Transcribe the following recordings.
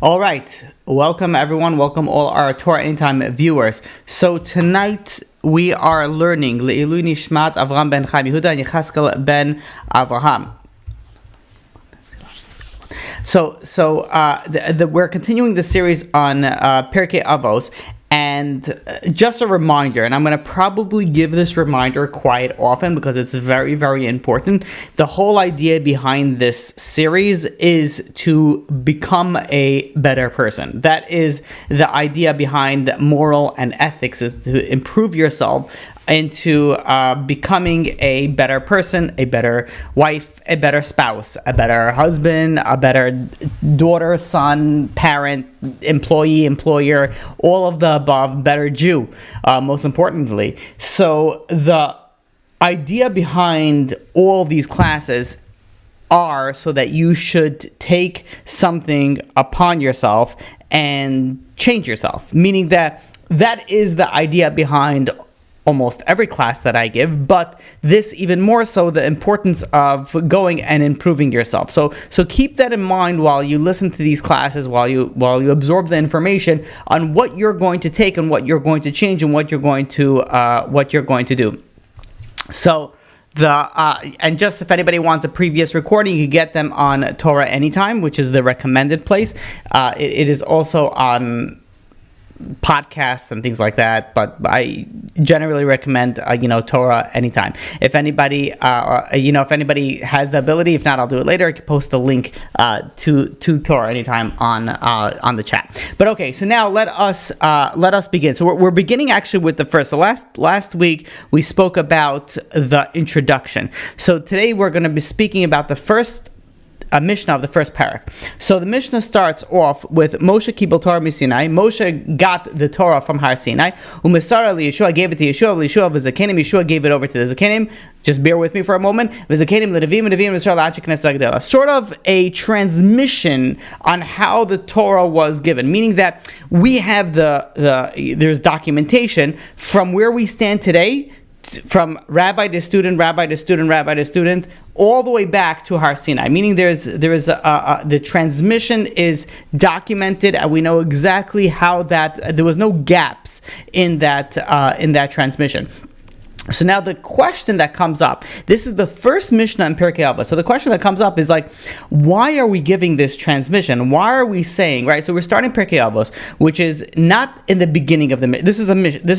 All right, welcome everyone. Welcome all our Torah Anytime viewers. So tonight we are learning Le'ilu Nishmat Avraham ben Chaim Yehuda and Yechaskel ben Avraham. We're continuing the series on Pirkei Avos, and just a reminder, and I'm going to probably give this reminder quite often because it's very, very important. The whole idea behind this series is to become a better person. That is the idea behind moral and ethics, is to improve yourself into becoming a better person, a better wife, a better spouse, a better husband, a better daughter, son, parent, employee, employer, all of the above, better Jew, most importantly. So the idea behind all these classes are so that you should take something upon yourself and change yourself, meaning that is the idea behind almost every class that I give, but this even more so, the importance of going and improving yourself. So keep that in mind while you listen to these classes, while you absorb the information on what you're going to take and what you're going to change and what you're going to do. So and just if anybody wants a previous recording, you can get them on Torah Anytime, which is the recommended place. It is also on podcasts and things like that, but I generally recommend Torah Anytime. If anybody has the ability, if not, I'll do it later. I can post the link to Torah Anytime on the chat. But okay, so now let us begin. So we're beginning actually with the first. So last week we spoke about the introduction. So today we're going to be speaking about the first Mishnah of the first parak. So the Mishnah starts off with Moshe Kibel Torah Misinai. Moshe got the Torah from Har Sinai. Umisara Yeshua gave it to Yeshua. Yeshua v'Zakenim. Yeshua gave it over to the Zakenim. Just bear with me for a moment. V'Zakenim l'Nevim Nevim Yisrael La'achik Knesset Agdela. Sort of a transmission on how the Torah was given, meaning that we have there's documentation from where we stand today, from rabbi to student, rabbi to student, rabbi to student, all the way back to Har Sinai. Meaning the transmission is documented, and we know exactly how that there was no gaps in that transmission. So now the question that comes up, this is the first Mishnah in Pirkei Avos. So the question that comes up is like, why are we giving this transmission? Why are we saying, right? So we're starting Pirkei Avos, which is not in the beginning of the Mishnah. This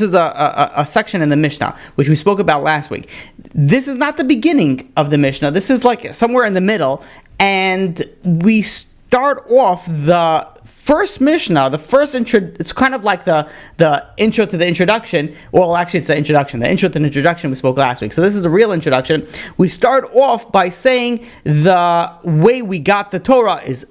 is a section in the Mishnah, which we spoke about last week. This is not the beginning of the Mishnah. This is like somewhere in the middle, and we start off the first Mishnah, the first intro. It's kind of like the intro to the introduction. Well, actually, it's the introduction. The intro to the introduction we spoke last week. So this is the real introduction. We start off by saying the way we got the Torah is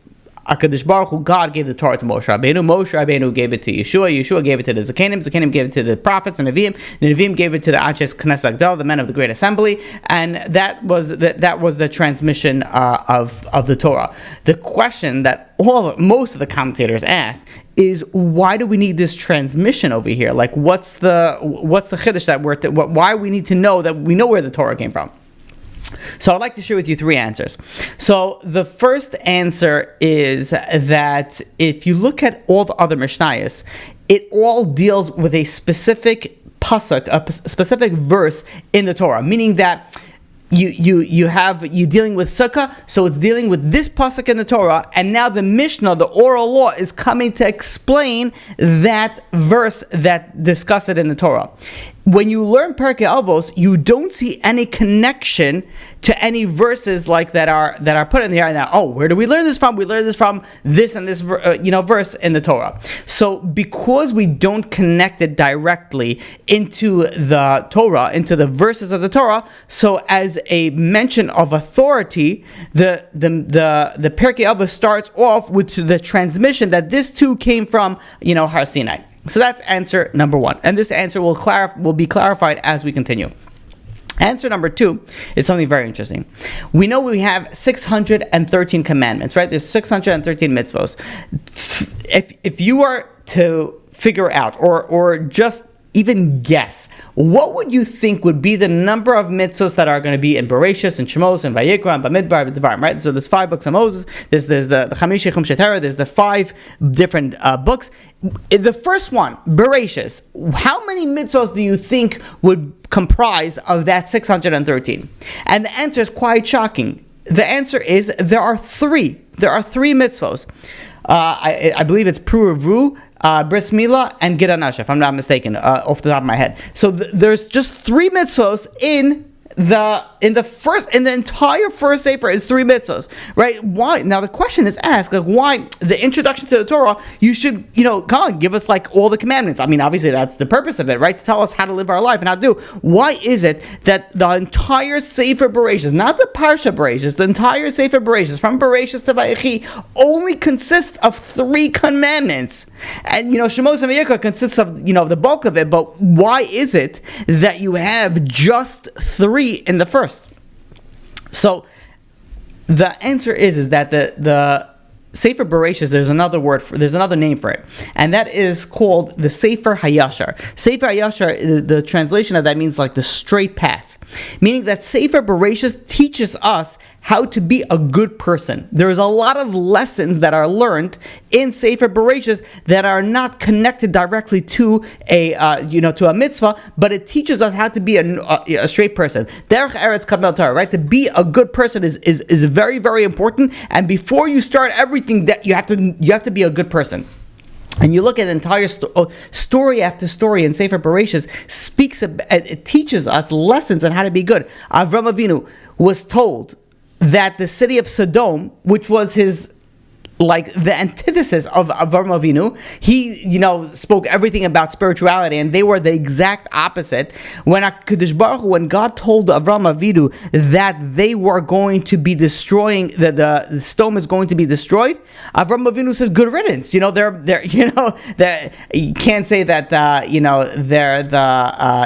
HaKadosh Baruch Hu, God gave the Torah to Moshe Rabbeinu. Moshe Rabbeinu gave it to Yeshua. Yeshua gave it to the Zakenim. Zakenim gave it to the prophets and Nevi'im. The Nevi'im gave it to the Anshei Knesset Agdel, the men of the Great Assembly. And that was the transmission of the Torah. The question that most of the commentators asked is, why do we need this transmission over here? Like, what's the chiddush that why we need to know that we know where the Torah came from? So I'd like to share with you three answers. So the first answer is that if you look at all the other Mishnayos, it all deals with a specific pasuk, a specific verse in the Torah, meaning that you dealing with sukkah, so it's dealing with this pasuk in the Torah, and now the Mishnah, the oral law, is coming to explain that verse that discussed it in the Torah. When you learn Pirkei Avos, you don't see any connection to any verses like that are put in here. Now, where do we learn this from? We learn this from this and this verse in the Torah. So because we don't connect it directly into the Torah, into the verses of the Torah, so as a mention of authority, the Pirkei Avos starts off with the transmission that this too came from Har Sinai. So that's answer number one, and this answer will be clarified as we continue. Answer number two is something very interesting. We know we have 613 commandments, right? There's 613 mitzvos. If you are to figure out or just even guess, what would you think would be the number of mitzvahs that are going to be in Bereshis and Shemos and Vayikra and Bamidbar and Devarim, right? So there's 5 books of Moses, there's the Chamishi Chumshe Torah, there's the 5 different books. The first one, Bereshis, how many mitzvahs do you think would comprise of that 613? And the answer is quite shocking. The answer is there are 3. There are 3 mitzvahs. I believe it's Pru'avu, Bris Milah, and Gid Hanasheh, if I'm not mistaken, off the top of my head. So there's just 3 mitzvahs in the entire first sefer is 3 mitzvahs, right? Why? Now the question is asked, like, why the introduction to the Torah? You should, come on, give us like all the commandments. I mean, obviously that's the purpose of it, right? To tell us how to live our life and how to do. Why is it that the entire sefer Bereshis, not the Parsha Bereshis, the entire sefer Bereshis from Bereshis to Vayechi only consists of 3 commandments? And Shemos and Vayikra consists of the bulk of it. But why is it that you have just 3 in the first? So the answer is that the Sefer Bereshis, there's another name for it, and that is called the Sefer Hayashar. Sefer Hayashar, the translation of that means like the straight path, meaning that Sefer Bereshis teaches us how to be a good person. There's a lot of lessons that are learned in Sefer Bereshis that are not connected directly to a mitzvah, but it teaches us how to be a straight person. Derech Eretz Kabel Torah, right? To be a good person is very, very important. And before you start everything, that you have to be a good person. And you look at the entire story after story in Sefer Bereshis it teaches us lessons on how to be good. Avram Avinu was told that the city of Sodom, which was his the antithesis of Avram Avinu, he spoke everything about spirituality, and they were the exact opposite. When God told Avram Avinu that they were going to be destroying, that the Sodom is going to be destroyed, Avram Avinu says, "Good riddance." They're you can't say that they're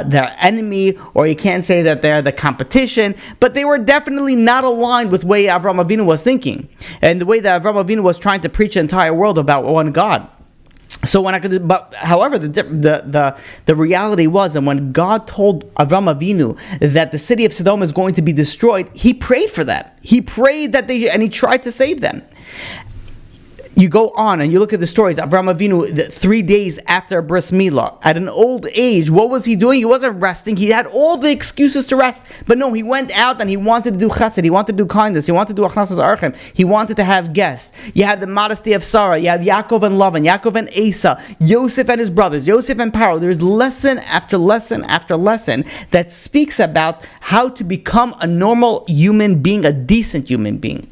their enemy, or you can't say that they're the competition, but they were definitely not aligned with the way Avram Avinu was thinking, and the way that Avram Avinu was trying to preach the entire world about one God. So however, the reality was, and when God told Avram Avinu that the city of Sodom is going to be destroyed, he prayed for them. He prayed and he tried to save them. You go on and you look at the stories. Avram Avinu, 3 days after Bris Milah, at an old age, what was he doing? He wasn't resting. He had all the excuses to rest. But no, he went out and he wanted to do chesed. He wanted to do kindness. He wanted to do achnasas archem. He wanted to have guests. You had the modesty of Sarah. You have Yaakov and Lavan, Yaakov and Asa, Yosef and his brothers, Yosef and Paro. There's lesson after lesson after lesson that speaks about how to become a normal human being, a decent human being.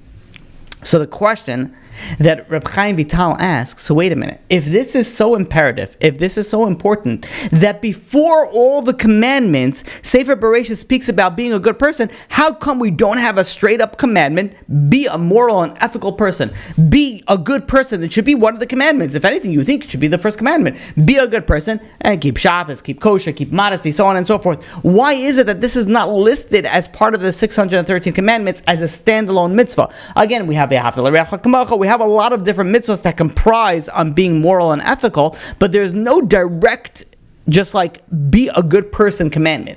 So the question that Reb Chaim Vital asks, so wait a minute, if this is so imperative, if this is so important, that before all the commandments, Sefer Bereshis speaks about being a good person, how come we don't have a straight up commandment, be a moral and ethical person, be a good person? It should be one of the commandments. If anything, you think it should be the first commandment. Be a good person, and keep Shabbos, keep kosher, keep modesty, so on and so forth. Why is it that this is not listed as part of the 613 commandments as a standalone mitzvah? Again, we have V'ahavta l'reach kamocha, we have a lot of different mitzvahs that comprise on being moral and ethical, but there's no direct, just like be a good person commandment.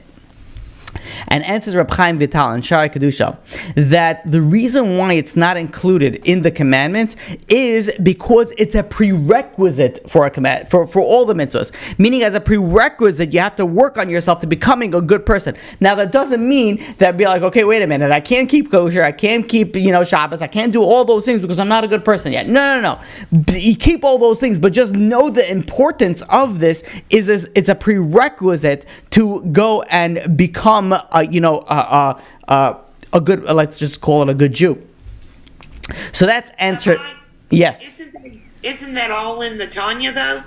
And answers Reb Chaim Vital and Shari Kedusha that the reason why it's not included in the commandments is because it's a prerequisite for a command for all the mitzvahs. Meaning, as a prerequisite, you have to work on yourself to becoming a good person. Now, that doesn't mean that be like, okay, wait a minute, I can't keep kosher, I can't keep Shabbos, I can't do all those things because I'm not a good person yet. No. You keep all those things, but just know the importance of this is it's a prerequisite to go and become a good, let's just call it a good Jew. So that's answer. Yes. Isn't that all in the Tanya though?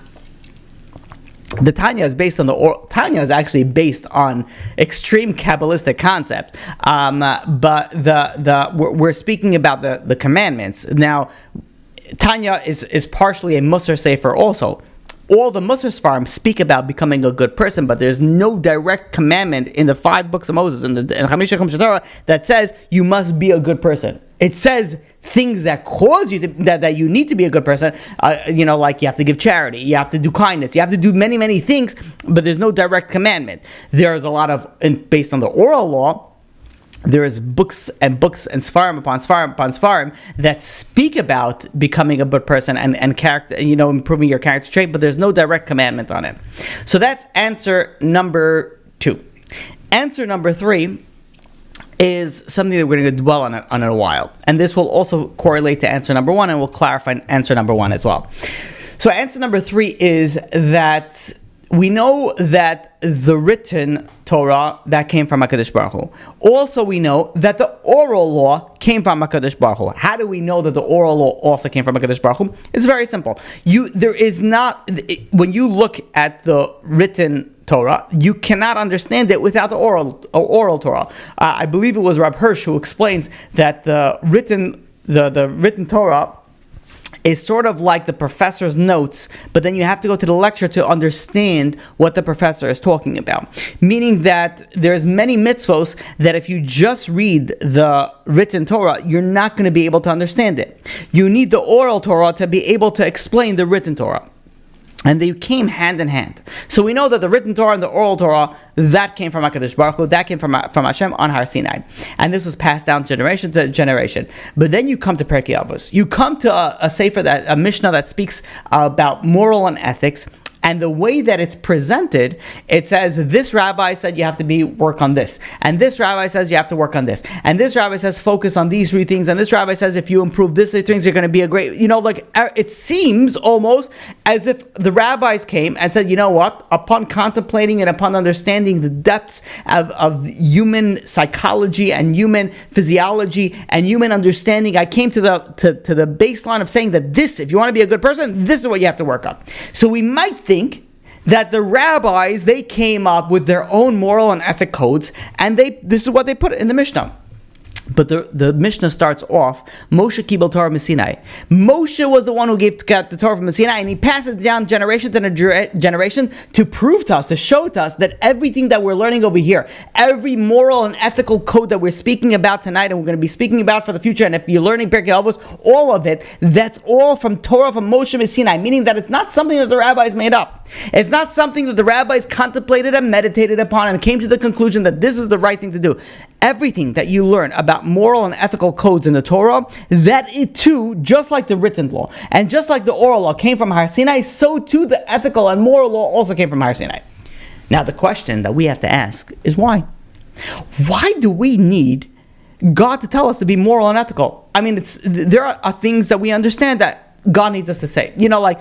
The Tanya is based on Tanya is actually based on extreme Kabbalistic concept. But we're speaking about the commandments. Now, Tanya is partially a Musar Sefer also. All the Musar Sfarim speak about becoming a good person, but there's no direct commandment in the 5 books of Moses and Chamishi Chumshe Torah that says you must be a good person. It says things that cause you to, that you need to be a good person, like you have to give charity, you have to do kindness, you have to do many, many things, but there's no direct commandment. There's a lot of, based on the oral law, there is books and svarim upon svarim upon svarim that speak about becoming a good person and character, improving your character trait, but there's no direct commandment on it. So that's answer number 2. Answer number 3 is something that we're going to dwell on in a while. And this will also correlate to answer number 1, and we'll clarify answer number 1 as well. So answer number 3 is that we know that the written Torah, that came from HaKadosh Baruch Hu. Also, we know that the oral law came from HaKadosh Baruch Hu. How do we know that the oral law also came from HaKadosh Baruch Hu? It's very simple. When you look at the written Torah, you cannot understand it without the oral Torah. I believe it was Rab Hirsch who explains that the written Torah is sort of like the professor's notes, but then you have to go to the lecture to understand what the professor is talking about. Meaning that there's many mitzvos that if you just read the written Torah, you're not going to be able to understand it. You need the oral Torah to be able to explain the written Torah. And they came hand in hand. So we know that the written Torah and the oral Torah, that came from HaKadosh Baruch Hu, that came from Hashem on Har Sinai. And this was passed down generation to generation. But then you come to Perkei Avos. You come to a sefer, a Mishnah that speaks about moral and ethics. And the way that it's presented, it says, this rabbi said you have to work on this. And this rabbi says you have to work on this. And this rabbi says focus on these 3 things. And this rabbi says if you improve these 3 things, you're going to be a great... it seems almost as if the rabbis came and said, you know what? Upon contemplating and upon understanding the depths of human psychology and human physiology and human understanding, I came to the baseline of saying that this, if you want to be a good person, this is what you have to work on. So we might think that the rabbis, they came up with their own moral and ethic codes, and this is what they put in the Mishnah. But the Mishnah starts off, Moshe Kibel Torah Sinai. Moshe was the one who got the Torah from Sinai, and he passed it down generation to generation to prove to us, to show to us that everything that we're learning over here, every moral and ethical code that we're speaking about tonight, and we're going to be speaking about for the future, and if you're learning Perkei Avos, all of it, that's all from Torah from Moshe Sinai, meaning that it's not something that the rabbis made up. It's not something that the rabbis contemplated and meditated upon and came to the conclusion that this is the right thing to do. Everything that you learn about moral and ethical codes in the Torah, that it too, just like the written law and just like the oral law came from Har Sinai, so too the ethical and moral law also came from Har Sinai. Now the question that we have to ask is why? Why do we need God to tell us to be moral and ethical? I mean, there are things that we understand that God needs us to say. Like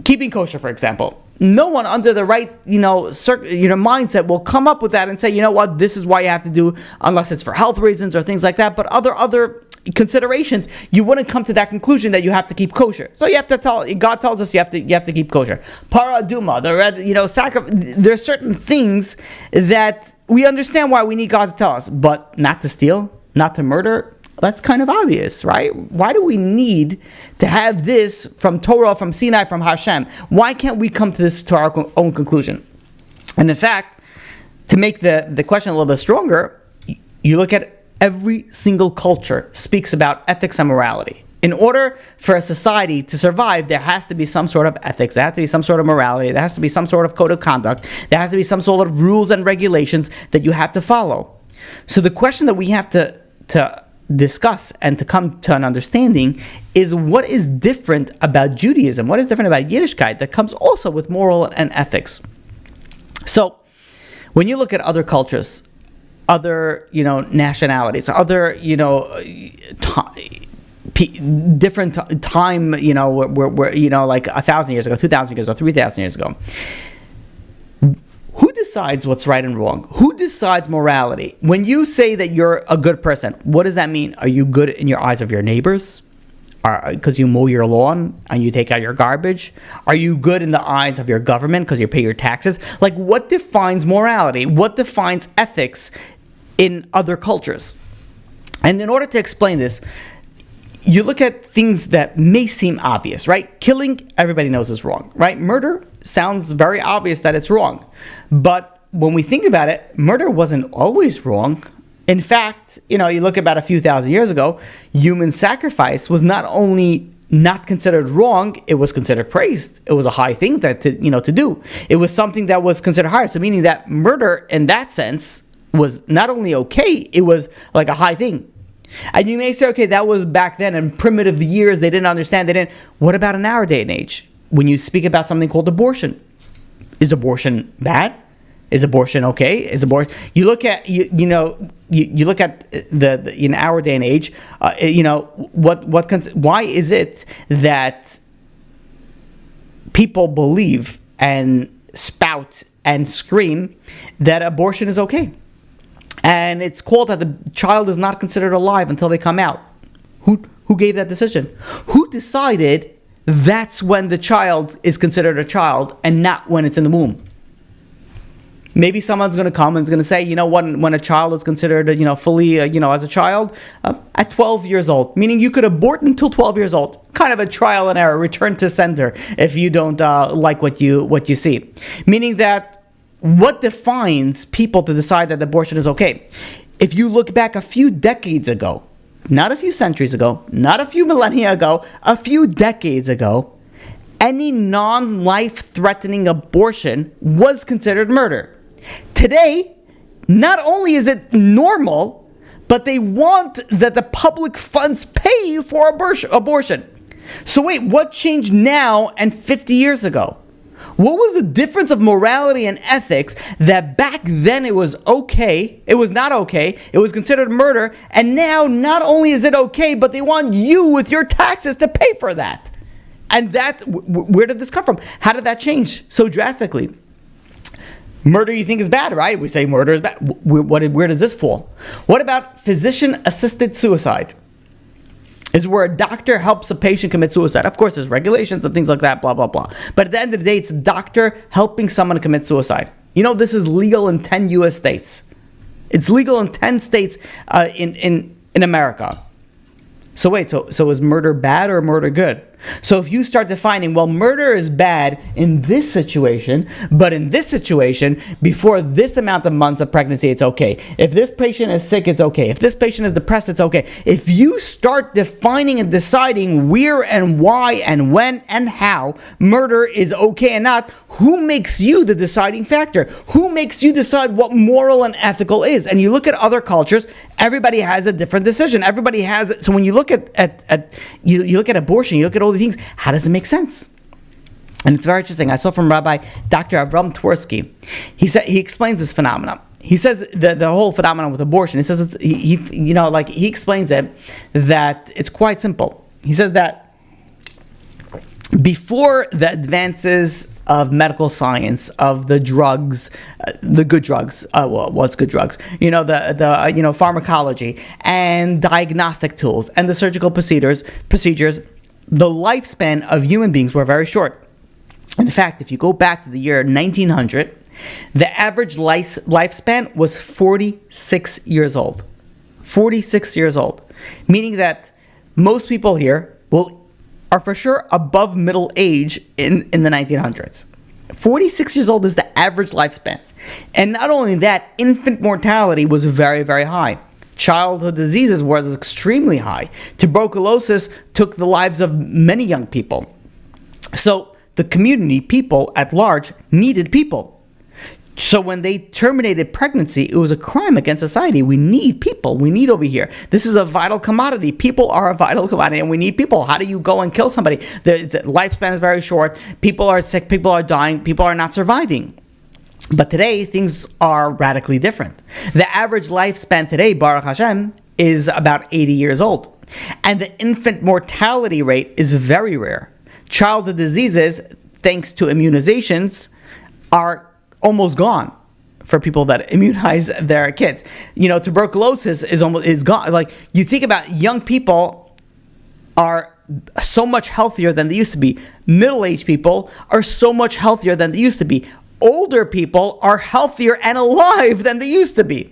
keeping kosher, for example. No one under the right, mindset will come up with that and say, you know what, this is why you have to do, unless it's for health reasons or things like that. But other considerations, you wouldn't come to that conclusion that you have to keep kosher. So you have to God tells us you have to keep kosher. Para aduma, the red, there are certain things that we understand why we need God to tell us, but not to steal, not to murder. That's kind of obvious, right? Why do we need to have this from Torah, from Sinai, from Hashem? Why can't we come to our own conclusion? And in fact, to make the question a little bit stronger, you look at every single culture speaks about ethics and morality. In order for a society to survive, there has to be some sort of ethics, there has to be some sort of morality, there has to be some sort of code of conduct, there has to be some sort of rules and regulations that you have to follow. So the question that we have to discuss and to come to an understanding is what is different about Judaism, what is different about Yiddishkeit that comes also with moral and ethics. So when you look at other cultures, other nationalities, other different time, where like 1,000 years ago, 2,000 years ago, 3,000 years ago, who decides what's right and wrong? Who decides morality? When you say that you're a good person, what does that mean? Are you good in your eyes of your neighbors? Because you mow your lawn and you take out your garbage? Are you good in the eyes of your government because you pay your taxes? Like, what defines morality? What defines ethics in other cultures? And in order to explain this, you look at things that may seem obvious, right? Killing, everybody knows is wrong, right? Murder sounds very obvious that it's wrong. But when we think about it, murder wasn't always wrong. In fact, you look about a few thousand years ago, human sacrifice was not only not considered wrong, it was considered praised. It was a high thing to do. It was something that was considered higher. So meaning that murder in that sense was not only okay, it was like a high thing. And you may say, okay, that was back then in primitive years, they didn't understand. What about in our day and age? When you speak about something called abortion, is abortion bad? Is abortion okay? Is abortion? You look at you look at the in our day and age. Why is it that people believe and spout and scream that abortion is okay? And it's called that the child is not considered alive until they come out. Who gave that decision? Who decided that's when the child is considered a child and not when it's in the womb? Maybe someone's going to come and is going to say, when a child is considered, fully, as a child, at 12 years old, meaning you could abort until 12 years old. Kind of a trial and error, return to sender if you don't like what you see. Meaning that what defines people to decide that abortion is okay? If you look back a few decades ago, not a few centuries ago, not a few millennia ago, a few decades ago, any non-life-threatening abortion was considered murder. Today, not only is it normal, but they want that the public funds pay for abortion. So wait, what changed now and 50 years ago? What was the difference of morality and ethics that back then it was okay, it was not okay, it was considered murder, and now not only is it okay, but they want you with your taxes to pay for that? And where did this come from? How did that change so drastically? Murder you think is bad, right? We say murder is bad. Where does this fall? What about physician-assisted suicide? Is where a doctor helps a patient commit suicide. Of course, there's regulations and things like that, blah, blah, blah. But at the end of the day, it's a doctor helping someone commit suicide. This is legal in 10 U.S. states. It's legal in 10 states in America. So wait, so is murder bad or murder good? So if you start defining, well, murder is bad in this situation, but in this situation, before this amount of months of pregnancy, it's okay. If this patient is sick, it's okay. If this patient is depressed, it's okay. If you start defining and deciding where and why and when and how murder is okay and not, who makes you the deciding factor? Who makes you decide what moral and ethical is? And you look at other cultures, everybody has a different decision. Everybody has it. So when you look at you look at abortion, you look at all the things, how does it make sense? And it's very interesting. I saw from Rabbi Dr. Avram Twersky. He explains this phenomenon. He says the whole phenomenon with abortion. He says he explains it that it's quite simple. He says that before the advances of medical science, of the drugs, the good drugs, what's good drugs? The pharmacology and diagnostic tools and the surgical procedures, the lifespan of human beings were very short. In fact, if you go back to the year 1900, the average lifespan was 46 years old. 46 years old. Meaning that most people here are for sure above middle age in the 1900s. 46 years old is the average lifespan. And not only that, infant mortality was very, very high. Childhood diseases was extremely high. Tuberculosis took the lives of many young people. So the community, people at large, needed people. So when they terminated pregnancy, it was a crime against society. We need people. We need over here. This is a vital commodity. People are a vital commodity, and we need people. How do you go and kill somebody? The lifespan is very short. People are sick. People are dying. People are not surviving. But today, things are radically different. The average lifespan today, Baruch Hashem, is about 80 years old. And the infant mortality rate is very rare. Childhood diseases, thanks to immunizations, are almost gone for people that immunize their kids. Tuberculosis is gone. Like, you think about young people are so much healthier than they used to be. Middle-aged people are so much healthier than they used to be. Older people are healthier and alive than they used to be.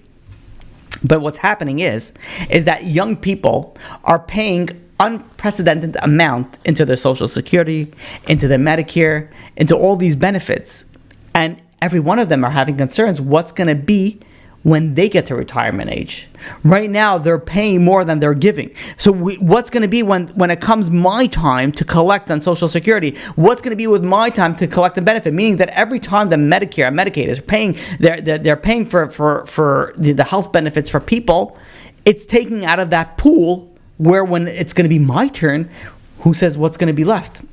But what's happening is that young people are paying unprecedented amount into their Social Security, into their Medicare, into all these benefits. And every one of them are having concerns. What's going to be when they get to retirement age. Right now, they're paying more than they're giving. So what's going to be when it comes my time to collect on Social Security? What's going to be with my time to collect the benefit? Meaning that every time the Medicare and Medicaid is paying, they're paying for the health benefits for people, it's taking out of that pool where when it's going to be my turn, who says what's going to be left?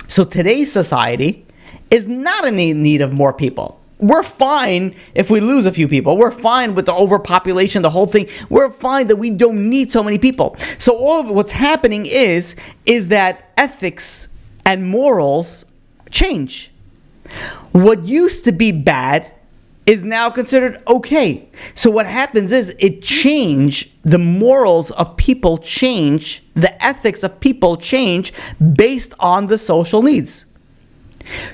So today's society is not in need of more people. We're fine if we lose a few people. We're fine with the overpopulation, the whole thing. We're fine that we don't need so many people. So all of what's happening is that ethics and morals change. What used to be bad is now considered okay. So what happens is the morals of people change, the ethics of people change based on the social needs.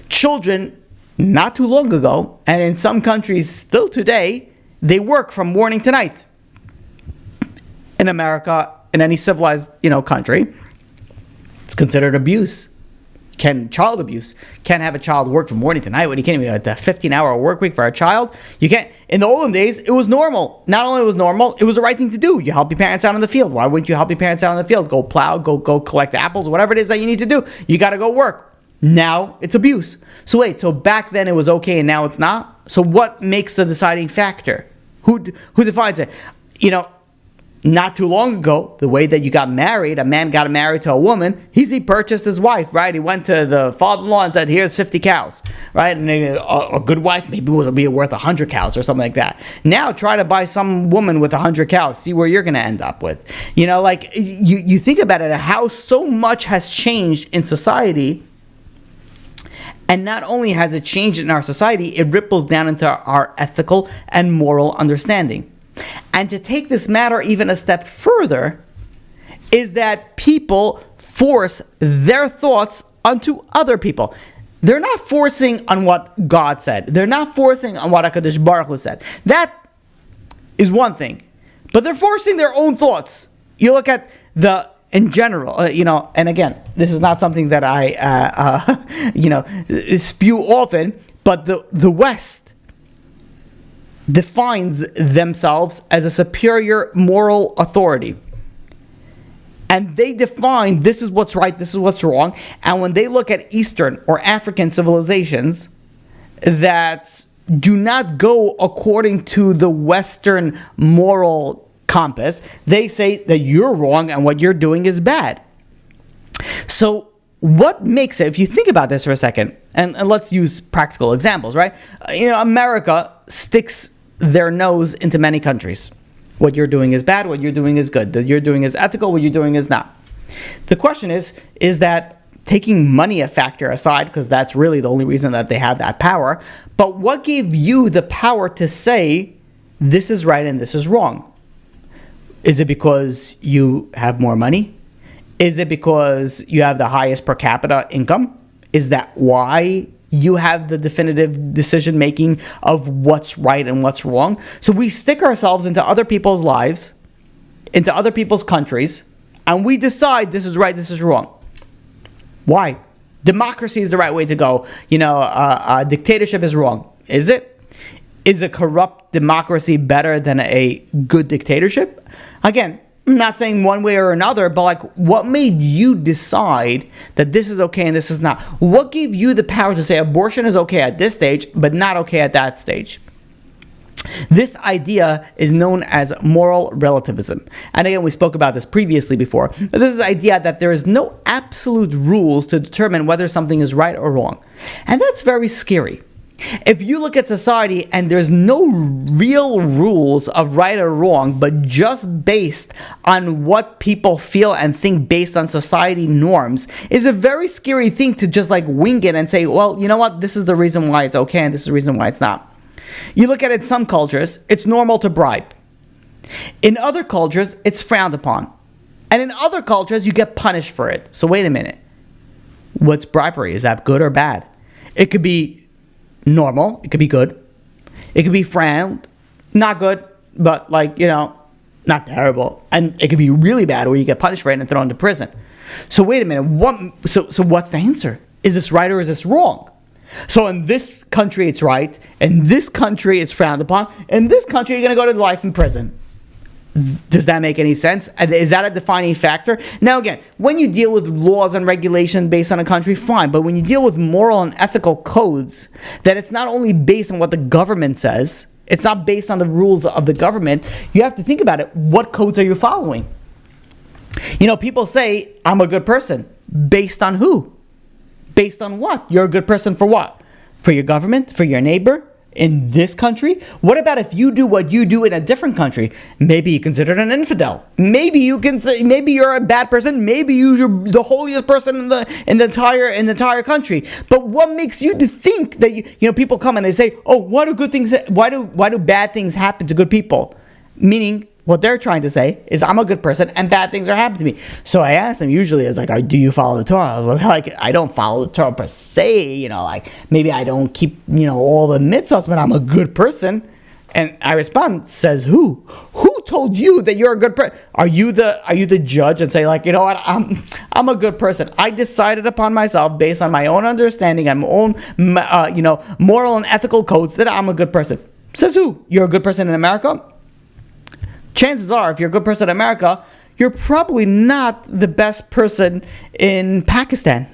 Children, not too long ago, and in some countries still today, they work from morning to night. In America, in any civilized, country, it's considered abuse. Child abuse. Can't have a child work from morning to night. What, you can't even get the 15-hour work week for a child? You can't. In the olden days, it was normal. Not only was it normal, it was the right thing to do. You help your parents out in the field. Why wouldn't you help your parents out in the field? Go plow, go collect apples, whatever it is that you need to do. You got to go work. Now it's abuse. So wait, so back then it was okay and now it's not? So what makes the deciding factor? Who defines it? Not too long ago, the way that you got married, a man got married to a woman, he purchased his wife, right? He went to the father-in-law and said, here's 50 cows, right? And a good wife maybe will be worth 100 cows or something like that. Now try to buy some woman with 100 cows, see where you're going to end up with. You think about it, how so much has changed in society. And not only has it changed in our society, it ripples down into our ethical and moral understanding. And to take this matter even a step further, is that people force their thoughts onto other people. They're not forcing on what God said. They're not forcing on what HaKadosh Baruch Hu said. That is one thing. But they're forcing their own thoughts. You look at in general, and again, this is not something that I, spew often, but the West defines themselves as a superior moral authority. And they define this is what's right, this is what's wrong. And when they look at Eastern or African civilizations that do not go according to the Western moral compass, they say that you're wrong and what you're doing is bad. So what makes it, if you think about this for a second, and let's use practical examples, right? America sticks their nose into many countries. What you're doing is bad, what you're doing is good. What you're doing is ethical, what you're doing is not. The question is that taking money a factor aside, because that's really the only reason that they have that power, but what gave you the power to say this is right and this is wrong? Is it because you have more money? Is it because you have the highest per capita income? Is that why you have the definitive decision making of what's right and what's wrong? So we stick ourselves into other people's lives, into other people's countries, and we decide this is right, this is wrong. Why? Democracy is the right way to go. Dictatorship is wrong. Is it? Is a corrupt democracy better than a good dictatorship? Again, I'm not saying one way or another, but what made you decide that this is okay and this is not? What gave you the power to say abortion is okay at this stage, but not okay at that stage? This idea is known as moral relativism. And again, we spoke about this previously before. This is the idea that there is no absolute rules to determine whether something is right or wrong. And that's very scary. If you look at society and there's no real rules of right or wrong, but just based on what people feel and think based on society norms, is a very scary thing to just wing it and say, well, you know what, this is the reason why it's okay and this is the reason why it's not. You look at it in some cultures, it's normal to bribe. In other cultures, it's frowned upon. And in other cultures, you get punished for it. So wait a minute. What's bribery? Is that good or bad? It could be normal, it could be good. It could be frowned, not good, but not terrible. And it could be really bad where you get punished for it and thrown into prison. So wait a minute, so what's the answer? Is this right or is this wrong? So in this country, it's right. In this country, it's frowned upon. In this country, you're going to go to life in prison. Does that make any sense? Is that a defining factor? Now, again, when you deal with laws and regulations based on a country, fine. But when you deal with moral and ethical codes, that it's not only based on what the government says, it's not based on the rules of the government, you have to think about it. What codes are you following? People say, I'm a good person. Based on who? Based on what? You're a good person for what? For your government? For your neighbor? In this country? What about if you do what you do in a different country? Maybe you're considered an infidel. Maybe you're a bad person. Maybe you're the holiest person in the entire country. But what makes you to think that people come and they say, "Oh, why do bad things happen to good people?" Meaning, what they're trying to say is, I'm a good person and bad things are happening to me. So I ask them, usually it's like, do you follow the Torah? Like, I don't follow the Torah per se, maybe I don't keep, all the mitzvahs, but I'm a good person. And I respond, says who? Who told you that you're a good person? Are you the judge and say, like, what, I'm a good person. I decided upon myself based on my own understanding and my own, moral and ethical codes that I'm a good person. Says who? You're a good person in America? Chances are, if you're a good person in America, you're probably not the best person in Pakistan.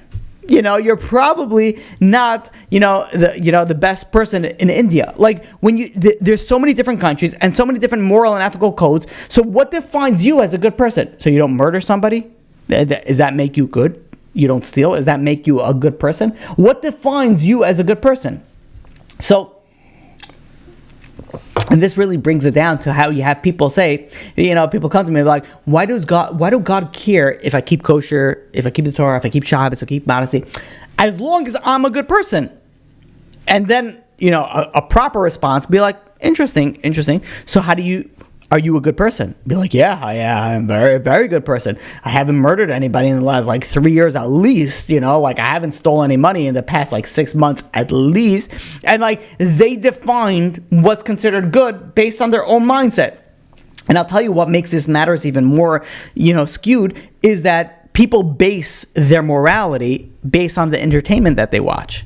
You're probably not, the best person in India. Like, there's so many different countries and so many different moral and ethical codes. So what defines you as a good person? So you don't murder somebody? Does that make you good? You don't steal? Does that make you a good person? What defines you as a good person? And this really brings it down to how you have people say, people come to me like, why do God care if I keep kosher, if I keep the Torah, if I keep Shabbos, if I keep modesty, as long as I'm a good person? And then, a proper response be like, interesting. So are you a good person? Be like, yeah, I'm a very, very good person. I haven't murdered anybody in the last 3 years at least, I haven't stolen any money in the past 6 months at least. And they defined what's considered good based on their own mindset. And I'll tell you what makes this matters even more, skewed is that people base their morality based on the entertainment that they watch.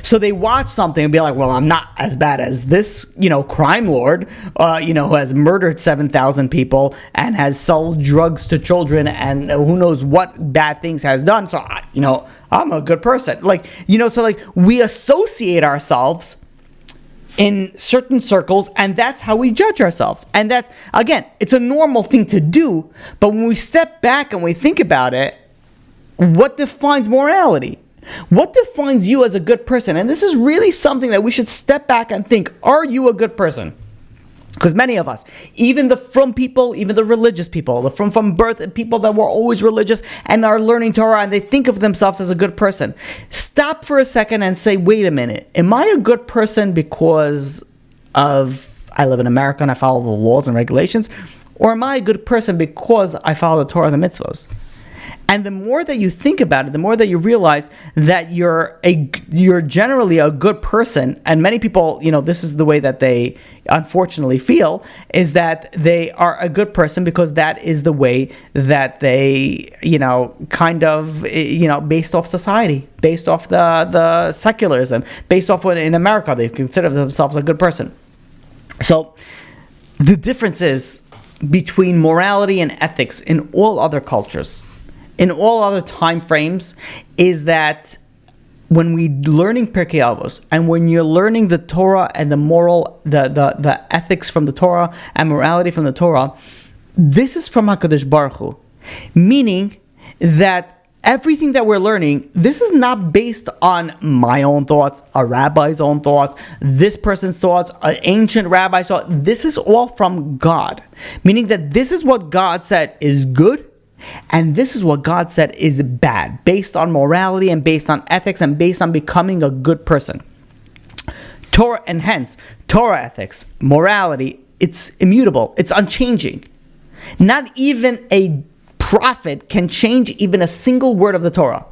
So they watch something and be like, well, I'm not as bad as this, crime lord, who has murdered 7,000 people and has sold drugs to children and who knows what bad things has done. So, I'm a good person. We associate ourselves in certain circles, and that's how we judge ourselves. And that, again, it's a normal thing to do. But when we step back and we think about it, what defines morality? What defines you as a good person? And this is really something that we should step back and think, are you a good person? Because many of us, even the from people, even the religious people, the from birth people that were always religious and are learning Torah and they think of themselves as a good person. Stop for a second and say, wait a minute, am I a good person because I live in America and I follow the laws and regulations? Or am I a good person because I follow the Torah and the mitzvahs? And the more that you think about it, the more that you realize that you're generally a good person. And many people, this is the way that they unfortunately feel, is that they are a good person because that is the way that they, based off society, based off the secularism, based off what in America they consider themselves a good person. So the difference is between morality and ethics in all other cultures, in all other time frames, is that when we learning Pirkei Avos and when you're learning the Torah and the moral, the ethics from the Torah and morality from the Torah, this is from HaKadosh Baruch Hu. Meaning that everything that we're learning, this is not based on my own thoughts, a rabbi's own thoughts, this person's thoughts, an ancient rabbi's thoughts. This is all from God. Meaning that this is what God said is good, and this is what God said is bad, based on morality and based on ethics and based on becoming a good person. Torah, and hence, Torah ethics, morality, it's immutable, it's unchanging. Not even a prophet can change even a single word of the Torah.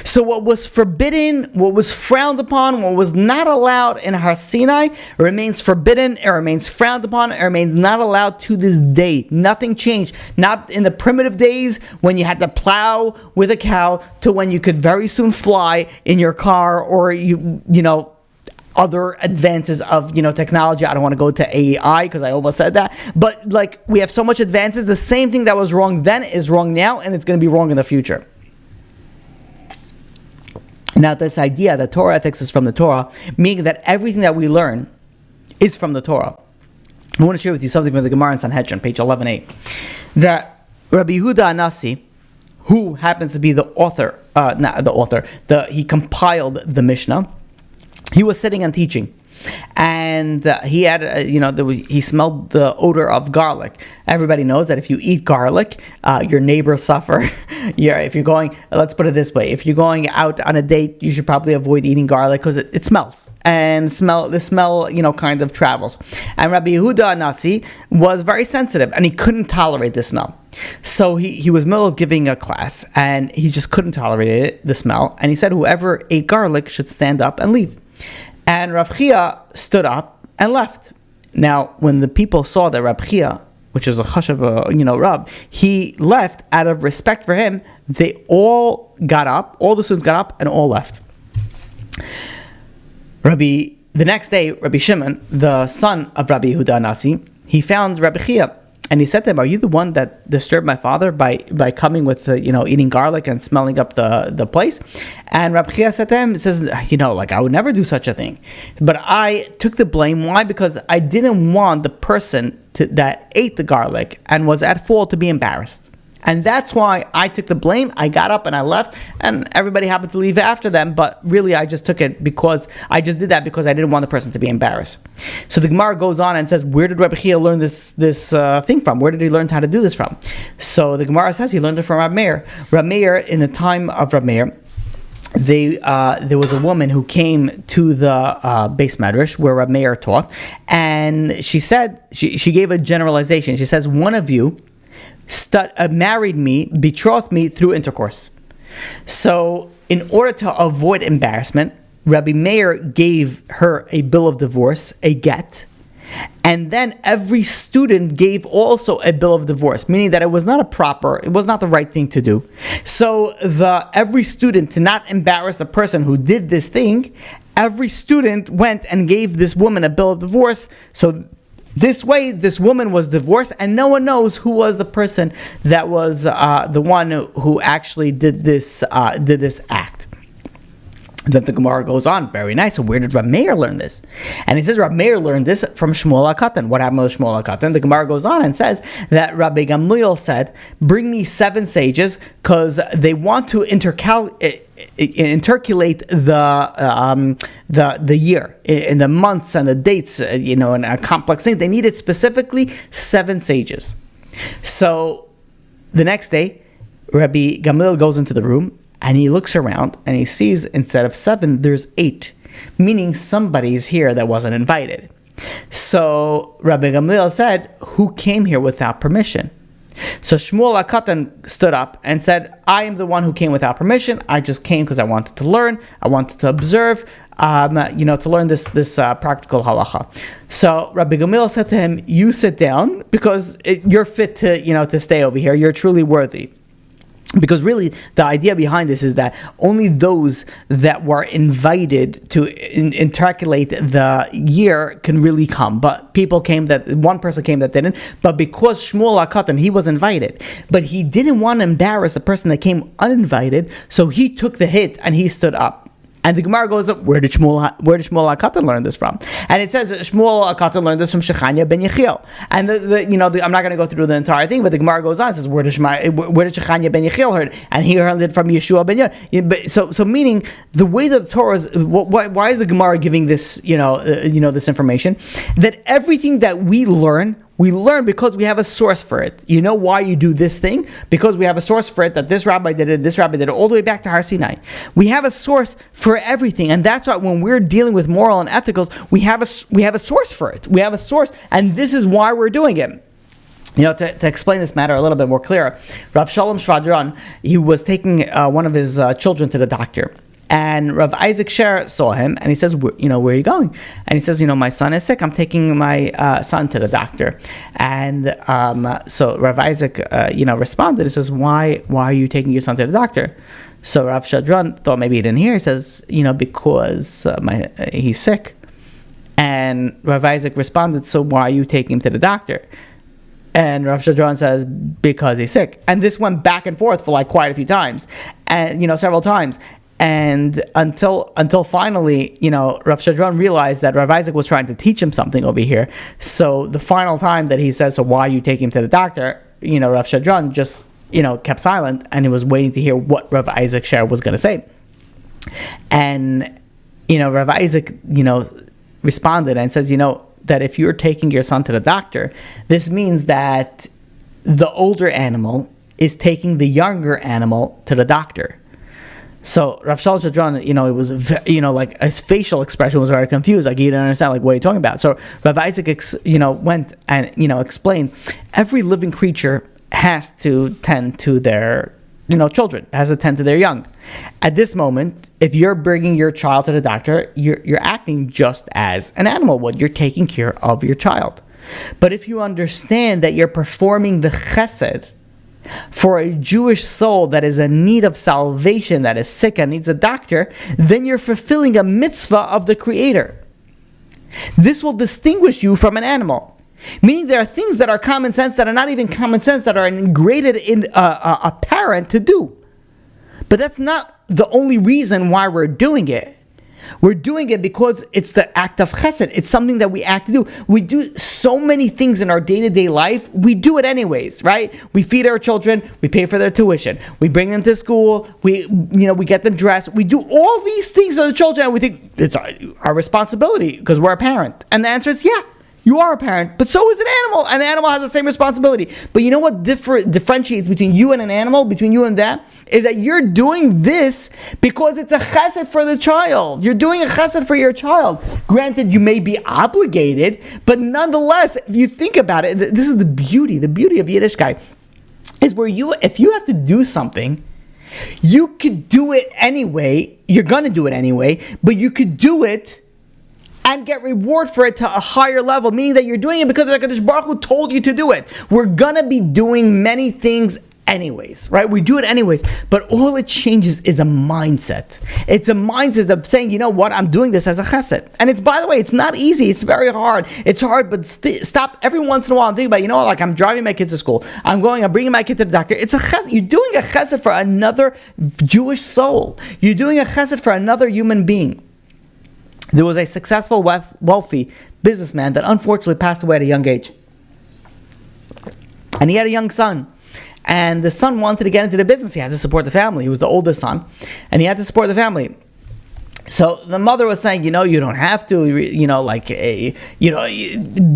So what was forbidden, what was frowned upon, what was not allowed in Har Sinai remains forbidden, it remains frowned upon, it remains not allowed to this day. Nothing changed. Not in the primitive days when you had to plow with a cow to when you could very soon fly in your car, or other advances of technology. I don't want to go to AI because I almost said that, but like we have so much advances. The same thing that was wrong then is wrong now, and it's going to be wrong in the future. Now, this idea that Torah ethics is from the Torah, meaning that everything that we learn is from the Torah. I want to share with you something from the Gemara in Sanhedrin, page 11a, that Rabbi Yehuda Anasi, who happens to be the author, he compiled the Mishnah. He was sitting and teaching, and he had, he smelled the odor of garlic. Everybody knows that if you eat garlic, your neighbors suffer. If you're going, let's put it this way, if you're going out on a date, you should probably avoid eating garlic because it smells, and the smell, kind of travels. And Rabbi Yehuda Anasi was very sensitive, and he couldn't tolerate the smell. So he was in the middle of giving a class, and he just couldn't tolerate the smell. And he said, whoever ate garlic should stand up and leave. And Rav Chia stood up and left. Now, when the people saw that Rav Chia, which is a chashav, Rab, he left out of respect for him, they all got up, all the students got up and all left. The next day, Rabbi Shimon, the son of Rabbi Yehuda Anasi, he found Rabbi Chia. And he said to him, are you the one that disturbed my father by coming with, eating garlic and smelling up the place? And Rabbi Chia said to him, says, I would never do such a thing. But I took the blame. Why? Because I didn't want the person that ate the garlic and was at fault to be embarrassed. And that's why I took the blame. I got up and I left, and everybody happened to leave after them. But really, I just took it because I just did that because I didn't want the person to be embarrassed. So the Gemara goes on and says, where did Rabbi Chia learn this thing from? Where did he learn how to do this from? So the Gemara says he learned it from Rab Meir. Rab Meir, in the time of Rab Meir, there was a woman who came to the Beis Medrash where Rab Meir taught, and she said, she gave a generalization. She says, one of you married me, betrothed me through intercourse. So in order to avoid embarrassment, Rabbi Meir gave her a bill of divorce, a get, and then every student gave also a bill of divorce, meaning that it was not the right thing to do. So every student, to not embarrass the person who did this thing, every student went and gave this woman a bill of divorce. So this way, this woman was divorced, and no one knows who was the person that was the one who actually did this act. Then the Gemara goes on, very nice. So where did Rab Meir learn this? And he says Rab Meir learned this from Shmuel HaKatan. What happened with Shmuel HaKatan? The Gemara goes on and says that Rabbi Gamliel said, bring me 7 sages, because they want to intercalate the year in the months and the dates, in a complex thing. They needed specifically 7 sages. So the next day, Rabbi Gamliel goes into the room and he looks around and he sees instead of 7, there's 8, meaning somebody's here that wasn't invited. So Rabbi Gamliel said, who came here without permission? So Shmuel HaKatan stood up and said, I am the one who came without permission. I just came because I wanted to learn. I wanted to observe, to learn this practical halacha. So Rabbi Gamliel said to him, you sit down because you're fit to stay over here. You're truly worthy. Because really, the idea behind this is that only those that were invited to intercalate the year can really come. But one person came that didn't. But because Shmuel HaKatan, he was invited. But he didn't want to embarrass a person that came uninvited. So he took the hit and he stood up. And the Gemara goes up, where did Shmuel HaKatan learn this from? And it says Shmuel HaKatan learned this from Shechania ben Yechiel. And I'm not going to go through the entire thing, but the Gemara goes on and says, where did Shechania ben Yechiel heard? And he learned it from Yeshua ben Yod. So meaning the way that the Torah is, why is the Gemara giving this, this information? That everything that we learn because we have a source for it. You know why you do this thing? Because we have a source for it, that this rabbi did it, all the way back to Har Sinai. We have a source for everything, and that's why when we're dealing with moral and ethicals, we have a source for it. We have a source, and this is why we're doing it. To explain this matter a little bit more clear, Rav Shalom Shvadron, he was taking one of his children to the doctor. And Rav Isaac Sher saw him, and he says, where are you going? And he says, my son is sick. I'm taking my son to the doctor. And so Rav Isaac, responded. He says, why are you taking your son to the doctor? So Rav Shadron thought maybe he didn't hear. He says, because he's sick. And Rav Isaac responded, so why are you taking him to the doctor? And Rav Shadron says, because he's sick. And this went back and forth for like quite a few times, and several times. And until finally, Rav Shadron realized that Rav Isaac was trying to teach him something over here. So the final time that he says, so why are you taking him to the doctor? Rav Shadron just, kept silent, and he was waiting to hear what Rav Isaac Sher was going to say. And, Rav Isaac, responded and says, that if you're taking your son to the doctor, this means that the older animal is taking the younger animal to the doctor. So Rav Shalom Shadron, it was, like his facial expression was very confused. Like he didn't understand, like, what are you talking about? So Rav Isaac, went and, explained every living creature has to tend to their, children, has to tend to their young. At this moment, if you're bringing your child to the doctor, you're acting just as an animal would. You're taking care of your child. But if you understand that you're performing the chesed for a Jewish soul that is in need of salvation, that is sick and needs a doctor, then you're fulfilling a mitzvah of the Creator. This will distinguish you from an animal. Meaning there are things that are common sense that are not even common sense, that are ingrained in a parent to do. But that's not the only reason why we're doing it. We're doing it because it's the act of chesed. It's something that we act to do. We do so many things in our day-to-day life. We do it anyways, right? We feed our children. We pay for their tuition. We bring them to school. We get them dressed. We do all these things for the children, and we think it's our responsibility because we're a parent. And the answer is, yeah, you are a parent, but so is an animal, and the animal has the same responsibility. But you know what differentiates between you and an animal, between you and that, is that you're doing this because it's a chesed for the child. You're doing a chesed for your child. Granted, you may be obligated, but nonetheless, if you think about it, this is the beauty of Yiddishkeit, is where if you have to do something, you could do it anyway. You're going to do it anyway, but you could do it and get reward for it to a higher level, meaning that you're doing it because the HaKadosh Baruch Hu told you to do it. We're gonna be doing many things anyways, right? We do it anyways, but all it changes is a mindset. It's a mindset of saying, you know what, I'm doing this as a chesed. And it's, by the way, it's not easy. It's very hard. It's hard, but stop every once in a while and think about, like I'm driving my kids to school. I'm bringing my kid to the doctor. It's a chesed. You're doing a chesed for another Jewish soul. You're doing a chesed for another human being. There was a successful, wealthy businessman that unfortunately passed away at a young age. And he had a young son. And the son wanted to get into the business. He had to support the family. He was the oldest son. And he had to support the family. So the mother was saying, you don't have to,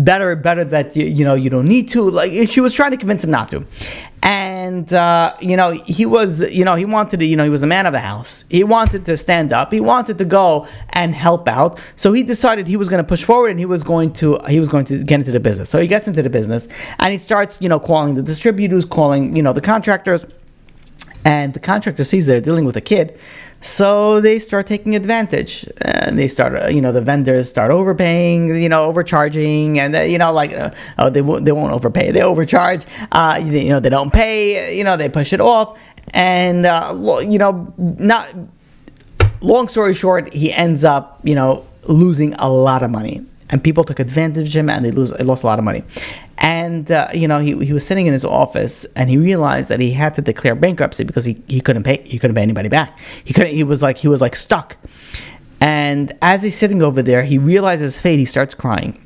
better that, you don't need to. Like, she was trying to convince him not to. And, he was, he wanted to, he was a man of the house. He wanted to stand up. He wanted to go and help out. So he decided he was going to push forward and he was going to get into the business. So he gets into the business and he starts, calling the distributors, calling, the contractors. And the contractor sees they're dealing with a kid, so they start taking advantage. They start, the vendors start overpaying, overcharging, and they won't overpay. They overcharge. They don't pay. They push it off, and not. Long story short, he ends up, losing a lot of money. And people took advantage of him, and they lost a lot of money. And he was sitting in his office, and he realized that he had to declare bankruptcy because he couldn't pay anybody back. He was like stuck. And as he's sitting over there, he realizes his fate. He starts crying.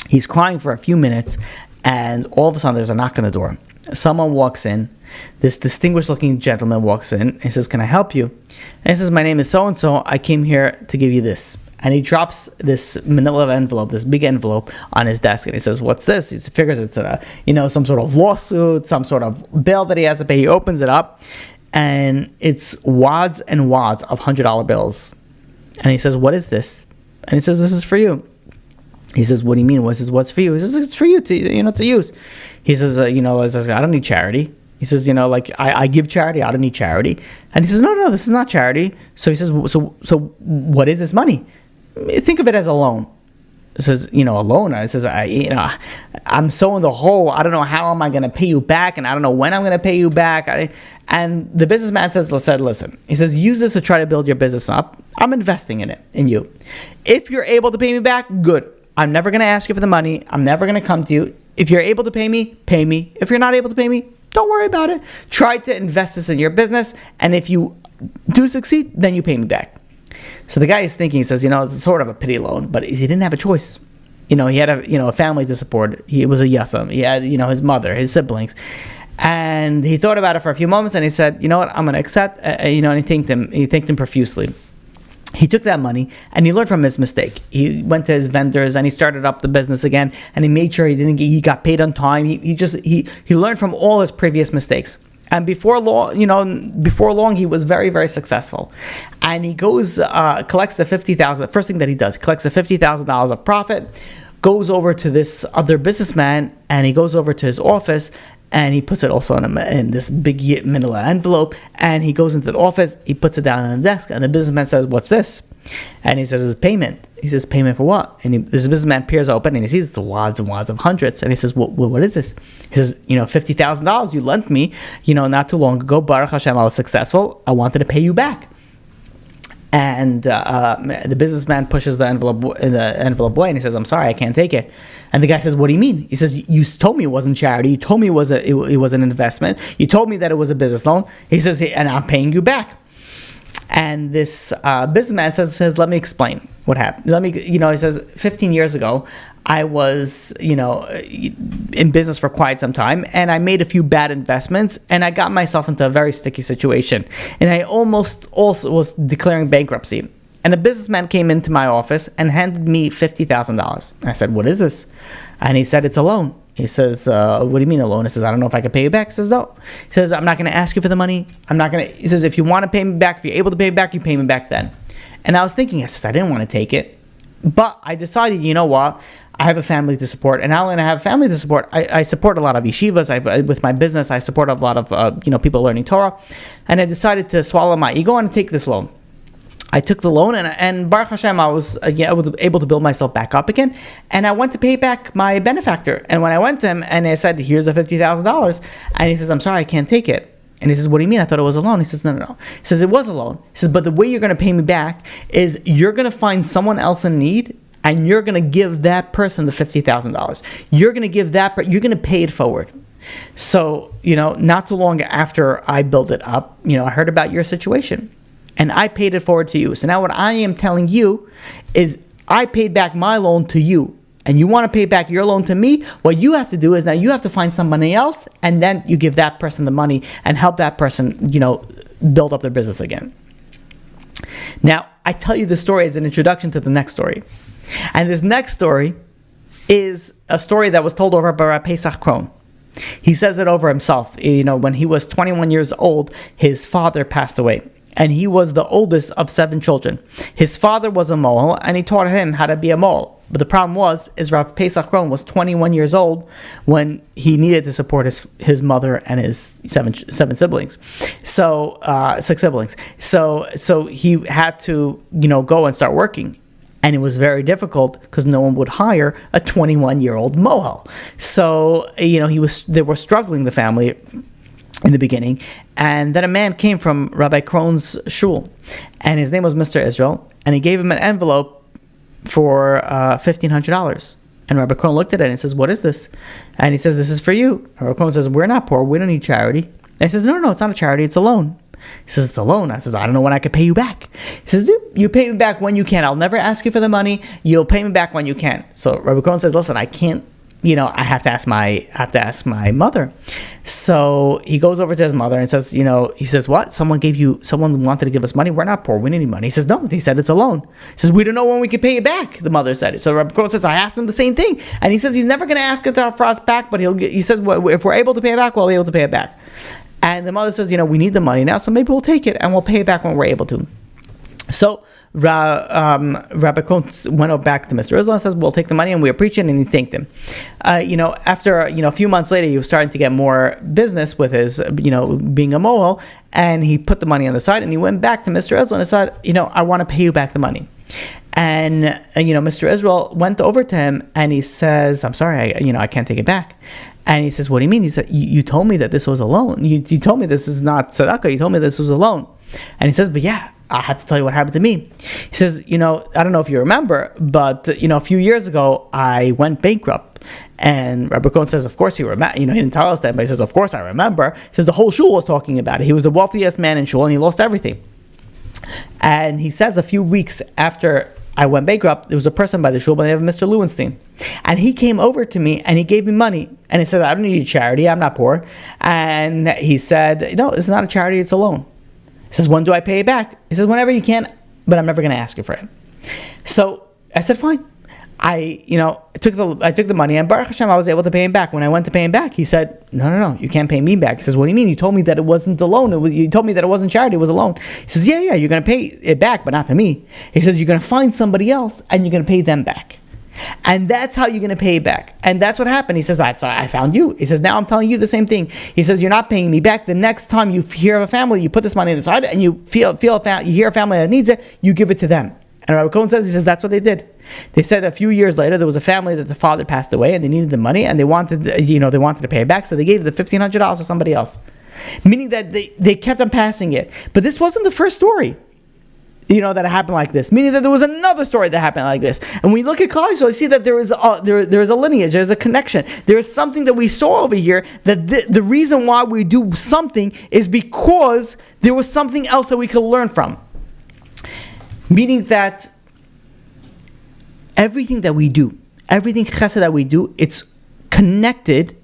He's crying for a few minutes, and all of a sudden there's a knock on the door. Someone walks in. This distinguished-looking gentleman walks in. He says, "Can I help you?" And he says, "My name is so-and-so. I came here to give you this." And he drops this manila envelope, this big envelope, on his desk. And he says, "What's this?" He figures it's some sort of lawsuit, some sort of bill that he has to pay. He opens it up, and it's wads and wads of $100 bills. And he says, "What is this?" And he says, "This is for you." He says, what do you mean? He says, what's for you? He says, it's for you to use. He says, I don't need charity. He says, I give charity. I don't need charity. And he says, no, this is not charity. So he says, so what is this money? Think of it as a loan. It says, a loan. It says, I'm so in the hole. I don't know how am I going to pay you back, and I don't know when I'm going to pay you back. And the businessman said, listen. He says, use this to try to build your business up. I'm investing in you. If you're able to pay me back, good. I'm never going to ask you for the money. I'm never going to come to you. If you're able to pay me, pay me. If you're not able to pay me, don't worry about it. Try to invest this in your business, and if you do succeed, then you pay me back. So the guy is thinking, he says, it's sort of a pity loan, but he didn't have a choice. He had a family to support. He was a yasam. He had, his mother, his siblings. And he thought about it for a few moments, and he said, you know what, I'm going to accept, and he thanked him profusely. He took that money and he learned from his mistake. He went to his vendors and he started up the business again, and he made sure he got paid on time. He learned from all his previous mistakes. And before long, he was very, very successful. And he goes, collects the $50,000. The first thing that he does, collects the $50,000 of profit, goes over to this other businessman, and he goes over to his office, and he puts it also in this big manila envelope, and he goes into the office, he puts it down on the desk, and the businessman says, what's this? And he says, it's payment. He says, payment for what? And this businessman peers open, and he sees the wads and wads of hundreds, and he says, well, what is this? He says, $50,000 you lent me, not too long ago. Baruch Hashem, I was successful. I wanted to pay you back. And the businessman pushes the envelope away, and he says, I'm sorry, I can't take it. And the guy says, what do you mean? He says, you told me it wasn't charity. You told me it was an investment. You told me that it was a business loan. He says, and I'm paying you back. And this businessman says, let me explain what happened. He says, 15 years ago, I was, in business for quite some time, and I made a few bad investments, and I got myself into a very sticky situation. And I almost also was declaring bankruptcy. And a businessman came into my office and handed me $50,000. I said, what is this? And he said, it's a loan. He says, what do you mean a loan? He says, I don't know if I can pay you back. He says, no. He says, I'm not going to ask you for the money. He says, if you want to pay me back, if you're able to pay me back, you pay me back then. And I was thinking, I didn't want to take it. But I decided, you know what? I have a family to support, and now when I have family to support, I support a lot of yeshivas. With my business, I support a lot of people learning Torah, and I decided to swallow my ego and take this loan. I took the loan, and Baruch Hashem, I was able to build myself back up again, and I went to pay back my benefactor. And when I went to him and I said, here's the $50,000, and he says, I'm sorry, I can't take it. And he says, what do you mean? I thought it was a loan. He says, no. He says, it was a loan. He says, but the way you're going to pay me back is you're going to find someone else in need, and you're going to give that person the $50,000. You're going to give you're going to pay it forward. So, not too long after I built it up, I heard about your situation, and I paid it forward to you. So now what I am telling you is I paid back my loan to you, and you want to pay back your loan to me. What you have to do is now you have to find somebody else, and then you give that person the money and help that person, build up their business again. Now, I tell you this story as an introduction to the next story. And this next story is a story that was told over by Rabbi Pesach Kron. He says it over himself. When he was 21 years old, his father passed away. And he was the oldest of 7 children. His father was a mohel, and he taught him how to be a mohel. But the problem is Rav Pesach Kron was 21 years old when he needed to support his mother and his seven siblings. So 6 siblings. So he had to go and start working. And it was very difficult because no one would hire a 21-year-old mohel. So they were struggling, the family, in the beginning. And then a man came from Rabbi Kron's shul, and his name was Mr. Israel, and he gave him an envelope for $1,500. And Rabbi Kron looked at it and he says, what is this? And he says, this is for you. Rabbi Kron says, we're not poor, we don't need charity. And he says, no, it's not a charity, it's a loan. He says, it's a loan. I says, I don't know when I can pay you back. He says, you pay me back when you can. I'll never ask you for the money. You'll pay me back when you can. So Rabbi Kron says, listen, I can't, I have to ask my mother. So he goes over to his mother and says, he says, what? Someone wanted to give us money. We're not poor. We need money. He says, no, they said it's a loan. He says, we don't know when we can pay it back. The mother said it. So Rabbi Kron says, I asked him the same thing. And he says, he's never going to ask it for us back, but he says, well, if we're able to pay it back, we'll be able to pay it back. And the mother says, we need the money now, so maybe we'll take it and we'll pay it back when we're able to. So Rabbi Cohen went back to Mr. Israel and says, "We'll take the money," and we preach it, and he thanked him. After a few months later, he was starting to get more business with his, being a mohel, and he put the money on the side, and he went back to Mr. Israel and said, "I want to pay you back the money." And Mr. Israel went over to him and he says, "I'm sorry, I can't take it back." And he says, "What do you mean?" He said, "You told me that this was a loan. You told me this is not tzedakah. You told me this was a loan." And he says, "But yeah, I have to tell you what happened to me." He says, I don't know if you remember, but a few years ago I went bankrupt." And Rabbi Cohen says, "Of course you remember." He didn't tell us that, but he says, "Of course I remember." He says the whole shul was talking about it. He was the wealthiest man in shul, and he lost everything. And he says a few weeks after I went bankrupt, there was a person by the shul by the name of Mr. Lewenstein. And he came over to me and he gave me money. And he said, "I don't need charity, I'm not poor." And he said, "No, it's not a charity, it's a loan." He says, "When do I pay it back?" He says, "Whenever you can, but I'm never going to ask you for it." So I said, "Fine." I took the money, and Baruch Hashem, I was able to pay him back. When I went to pay him back, he said, No, you can't pay me back." He says, "What do you mean? You told me that it wasn't a loan. You told me that it wasn't charity, it was a loan." He says, Yeah, you're going to pay it back, but not to me." He says, "You're going to find somebody else, and you're going to pay them back. And that's how you're going to pay it back." And that's what happened. He says, I found you. He says, "Now I'm telling you the same thing." He says, "You're not paying me back. The next time you hear of a family, you put this money on the side, and you you hear a family that needs it, you give it to them." And Rabbi Cohen says, that's what they did. They said a few years later there was a family that the father passed away and they needed the money and they wanted to pay it back, so they gave the $1,500 to somebody else. Meaning that they kept on passing it. But this wasn't the first story, that happened like this. Meaning that there was another story that happened like this. And when we look at Klal Yisrael, you see that there is a lineage, there's a connection. There is something that we saw over here, that the reason why we do something is because there was something else that we could learn from. Meaning that everything that we do, everything chesed that we do, it's connected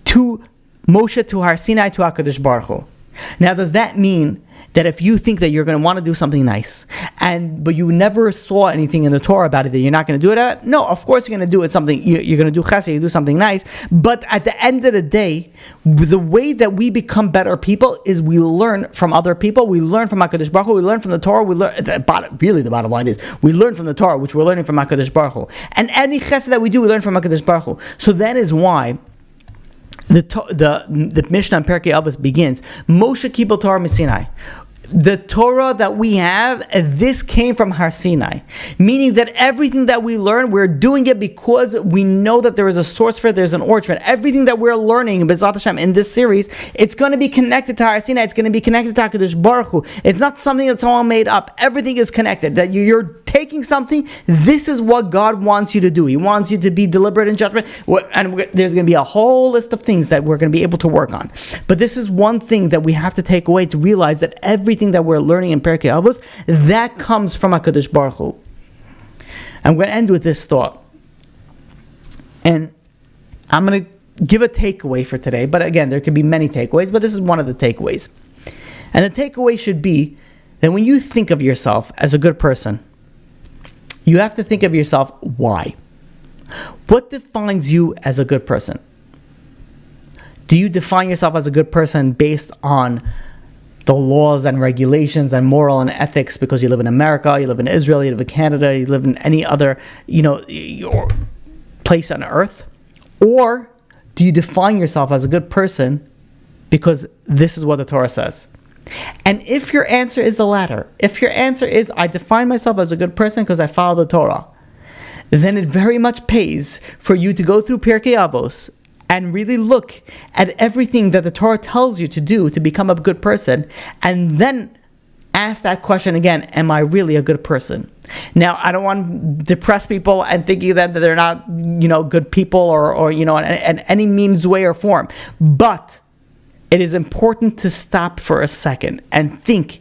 to Moshe, to Har Sinai, to HaKadosh Baruch Hu. Now, does that mean that if you think that you're going to want to do something nice, but you never saw anything in the Torah about it, that you're not going to do it? No, of course you're going to do it. You're going to do chesed, you do something nice. But at the end of the day, the way that we become better people is we learn from other people. We learn from HaKadosh Baruch Hu. We learn from the Torah. The bottom line is we learn from the Torah, which we're learning from HaKadosh Baruch Hu. And any chesed that we do, we learn from HaKadosh Baruch Hu. So that is why the Mishnah in Perkei Avos begins, Moshe Kibel Torah Misinai. The Torah that we have, this came from Har Sinai. Meaning that everything that we learn, we're doing it because we know that there is a source for it, there's an origin for it. Everything that we're learning, B'ezrat Hashem, in this series, it's going to be connected to Har Sinai, it's going to be connected to HaKadosh Baruch Hu. It's not something that's all made up. Everything is connected. That you're taking something, this is what God wants you to do. He wants you to be deliberate in judgment. And there's going to be a whole list of things that we're going to be able to work on. But this is one thing that we have to take away, to realize that everything that we're learning in Perkei Avos, that comes from HaKadosh Baruch Hu. I'm going to end with this thought. And I'm going to give a takeaway for today. But again, there could be many takeaways, but this is one of the takeaways. And the takeaway should be that when you think of yourself as a good person, you have to think of yourself, why? What defines you as a good person? Do you define yourself as a good person based on the laws and regulations and moral and ethics because you live in America, you live in Israel, you live in Canada, you live in any other, your place on earth? Or do you define yourself as a good person because this is what the Torah says? And if your answer is the latter, if your answer is, I define myself as a good person because I follow the Torah, then it very much pays for you to go through Pirkei Avos and really look at everything that the Torah tells you to do to become a good person, and then ask that question again, am I really a good person? Now, I don't want to depress people and thinking that they're not, good people or in any means, way, or form. But it is important to stop for a second and think.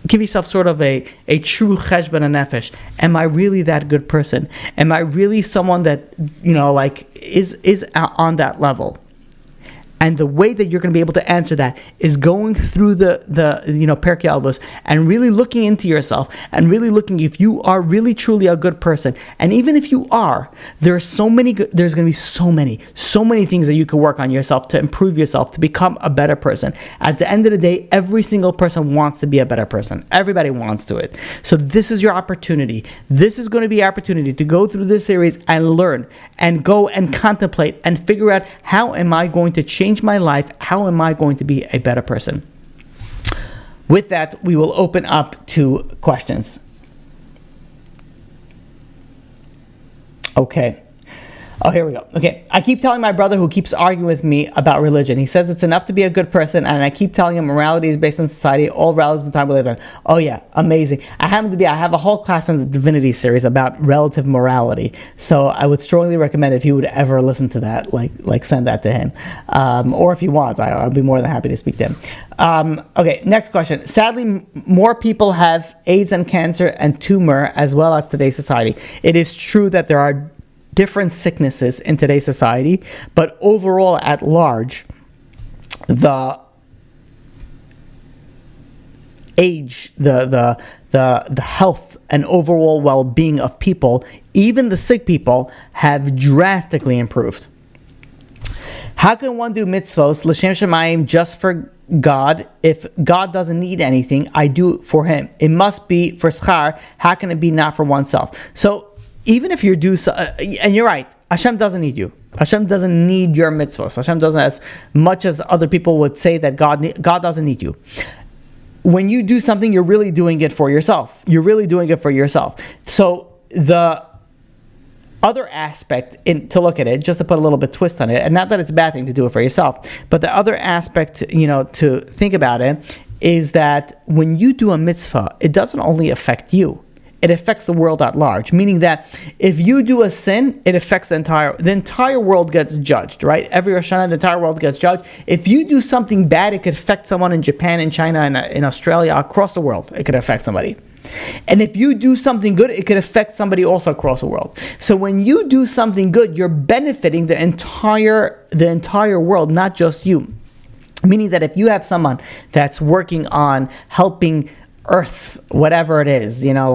Give yourself sort of a true cheshbon nefesh. Am I really that good person? Am I really someone that, is on that level? And the way that you're going to be able to answer that is going through the Pirkei Avos and really looking into yourself and really looking if you are really truly a good person. And even if you are, there's going to be so many things that you can work on yourself to improve yourself, to become a better person. At the end of the day, every single person wants to be a better person. Everybody wants to it. So this is your opportunity. This is going to be your opportunity to go through this series and learn and go and contemplate and figure out, how am I going to change my life? How am I going to be a better person? With that, we will open up to questions. Okay. Oh, here we go. Okay. I keep telling my brother who keeps arguing with me about religion. He says it's enough to be a good person, and I keep telling him morality is based on society, all relatives in the time we live in. Oh yeah, amazing. I have a whole class in the Divinity series about relative morality. So I would strongly recommend, if he would ever listen to that, like send that to him. Or if he wants, I'll be more than happy to speak to him. Okay, next question. Sadly, more people have AIDS and cancer and tumor as well as today's society. It is true that there are different sicknesses in today's society, but overall at large, the age, the health and overall well-being of people, even the sick people, have drastically improved. How can one do mitzvos l'shem shamayim just for God? If God doesn't need anything, I do it for Him. It must be for schar. How can it be not for oneself? So even if you do, and you're right, Hashem doesn't need you. Hashem doesn't need your mitzvahs. Hashem doesn't, as much as other people would say that God doesn't need you. When you do something, you're really doing it for yourself. You're really doing it for yourself. So the other aspect to look at it, just to put a little bit twist on it, and not that it's a bad thing to do it for yourself, but the other aspect, to think about it, is that when you do a mitzvah, it doesn't only affect you. It affects the world at large, meaning that if you do a sin, it affects the entire world gets judged, right? Every Rosh Hashanah, the entire world gets judged. If you do something bad, it could affect someone in Japan, in China, in Australia, across the world. It could affect somebody. And if you do something good, it could affect somebody also across the world. So when you do something good, you're benefiting the entire world, not just you. Meaning that if you have someone that's working on helping Earth, whatever it is, ozone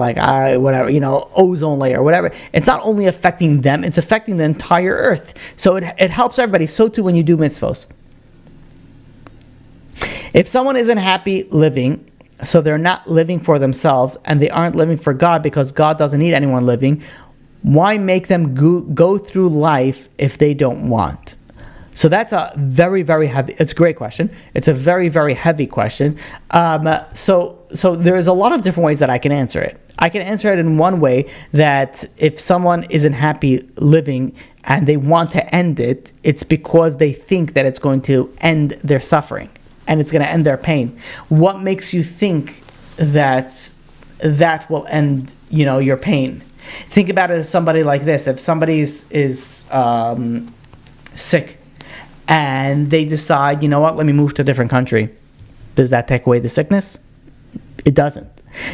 layer, whatever, it's not only affecting them, it's affecting the entire Earth. So it helps everybody. So too when you do mitzvos. If someone isn't happy living, so they're not living for themselves, and they aren't living for God because God doesn't need anyone living, why make them go through life if they don't want? So that's a very, very heavy, it's a great question. It's a very, very heavy question. So there's a lot of different ways that I can answer it. I can answer it in one way, that if someone isn't happy living and they want to end it, it's because they think that it's going to end their suffering and it's going to end their pain. What makes you think that will end, your pain? Think about it as somebody like this. If somebody is sick, and they decide, let me move to a different country. Does that take away the sickness? It doesn't.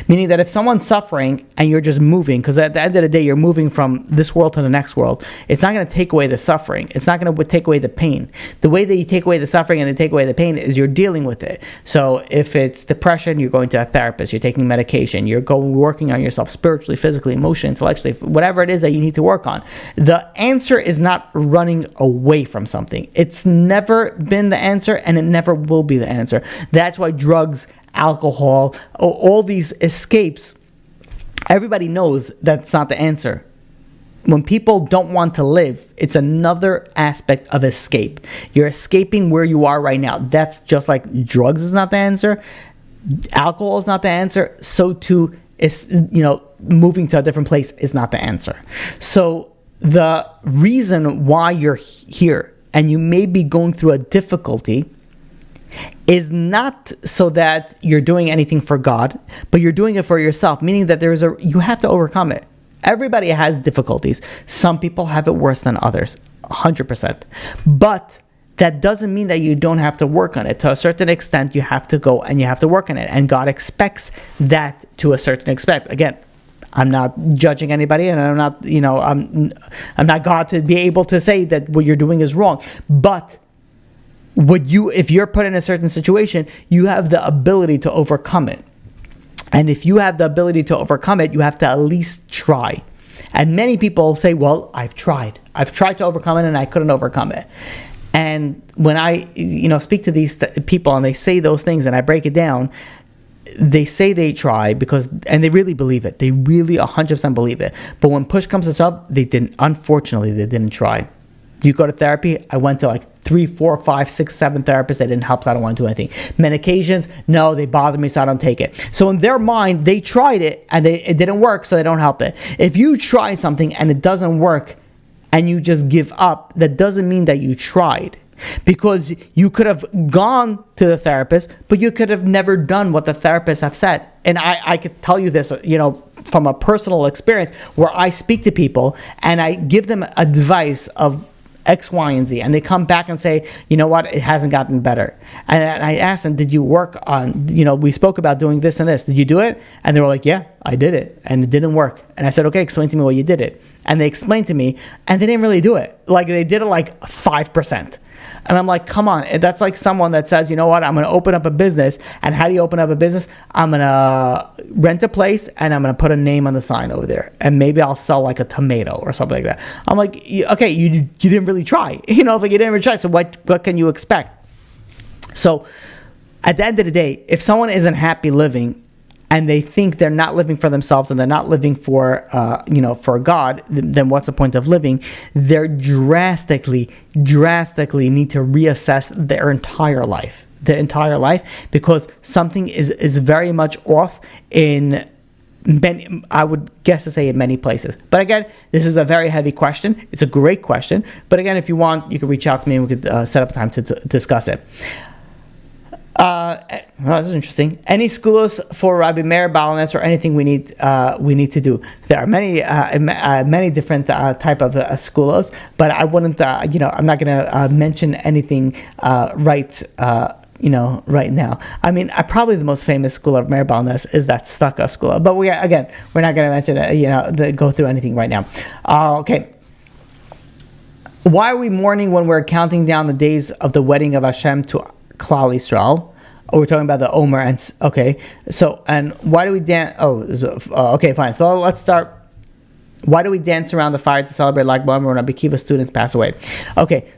Meaning that if someone's suffering and you're just moving, because at the end of the day, you're moving from this world to the next world, it's not going to take away the suffering. It's not going to take away the pain. The way that you take away the suffering and they take away the pain is you're dealing with it. So if it's depression, you're going to a therapist, you're taking medication, you're working on yourself spiritually, physically, emotionally, intellectually, whatever it is that you need to work on. The answer is not running away from something. It's never been the answer, and it never will be the answer. That's why drugs, alcohol, all these escapes, everybody knows that's not the answer. When people don't want to live, it's another aspect of escape. You're escaping where you are right now. That's just like drugs is not the answer, alcohol is not the answer, so too is, moving to a different place is not the answer. So the reason why you're here and you may be going through a difficulty is not so that you're doing anything for God, but you're doing it for yourself, meaning that you have to overcome it. Everybody has difficulties. Some people have it worse than others, 100%. But that doesn't mean that you don't have to work on it. To a certain extent, you have to go and you have to work on it. And God expects that to a certain extent. Again, I'm not judging anybody, and I'm not, I'm not God to be able to say that what you're doing is wrong. But if you're put in a certain situation, you have the ability to overcome it. And if you have the ability to overcome it, you have to at least try. And many people say, well, I've tried to overcome it and I couldn't overcome it. And when I, speak to these people and they say those things and I break it down, they say they try and they really believe it. They really 100% believe it. But when push comes to shove, unfortunately, they didn't try. You go to therapy, I went to like 3, 4, 5, 6, 7 therapists. They didn't help, so I don't want to do anything. Medications, no, they bother me, so I don't take it. So in their mind, they tried it and it didn't work, so they don't help it. If you try something and it doesn't work and you just give up, that doesn't mean that you tried. Because you could have gone to the therapist, but you could have never done what the therapists have said. And I could tell you this, from a personal experience where I speak to people and I give them advice of X, Y, and Z, and they come back and say, you know what, it hasn't gotten better. And I asked them, did you work on, we spoke about doing this and this. Did you do it? And they were like, yeah, I did it, and it didn't work. And I said, okay, explain to me why you did it. And they explained to me, and they didn't really do it. Like, they did it like 5%. And I'm like, come on. That's like someone that says, you know what, I'm going to open up a business. And how do you open up a business? I'm going to rent a place and I'm going to put a name on the sign over there. And maybe I'll sell like a tomato or something like that. I'm like, okay, you didn't really try. You didn't really try. So what can you expect? So at the end of the day, if someone isn't happy living and they think they're not living for themselves and they're not living for God, then what's the point of living? They're drastically need to reassess their entire life, because something is very much off in many, I would guess to say in many places. But again, this is a very heavy question. It's a great question. But again, if you want, you can reach out to me and we could set up a time to discuss it. This is interesting. Any schools for Rabbi Meir Balaness or anything we need to do? There are many different type of schools, but I wouldn't. I'm not going to mention anything right now. I mean, probably the most famous school of Meir Balaness is that Stucca school. But we're not going to mention go through anything right now. Okay. Why are we mourning when we're counting down the days of the wedding of Hashem to Klal Yisrael? Oh, we're talking about the Omer, and okay. So, and why do we dance? Okay, fine. So let's start. Why do we dance around the fire to celebrate Lag BaOmer when Rabbi Akiva students pass away? Okay,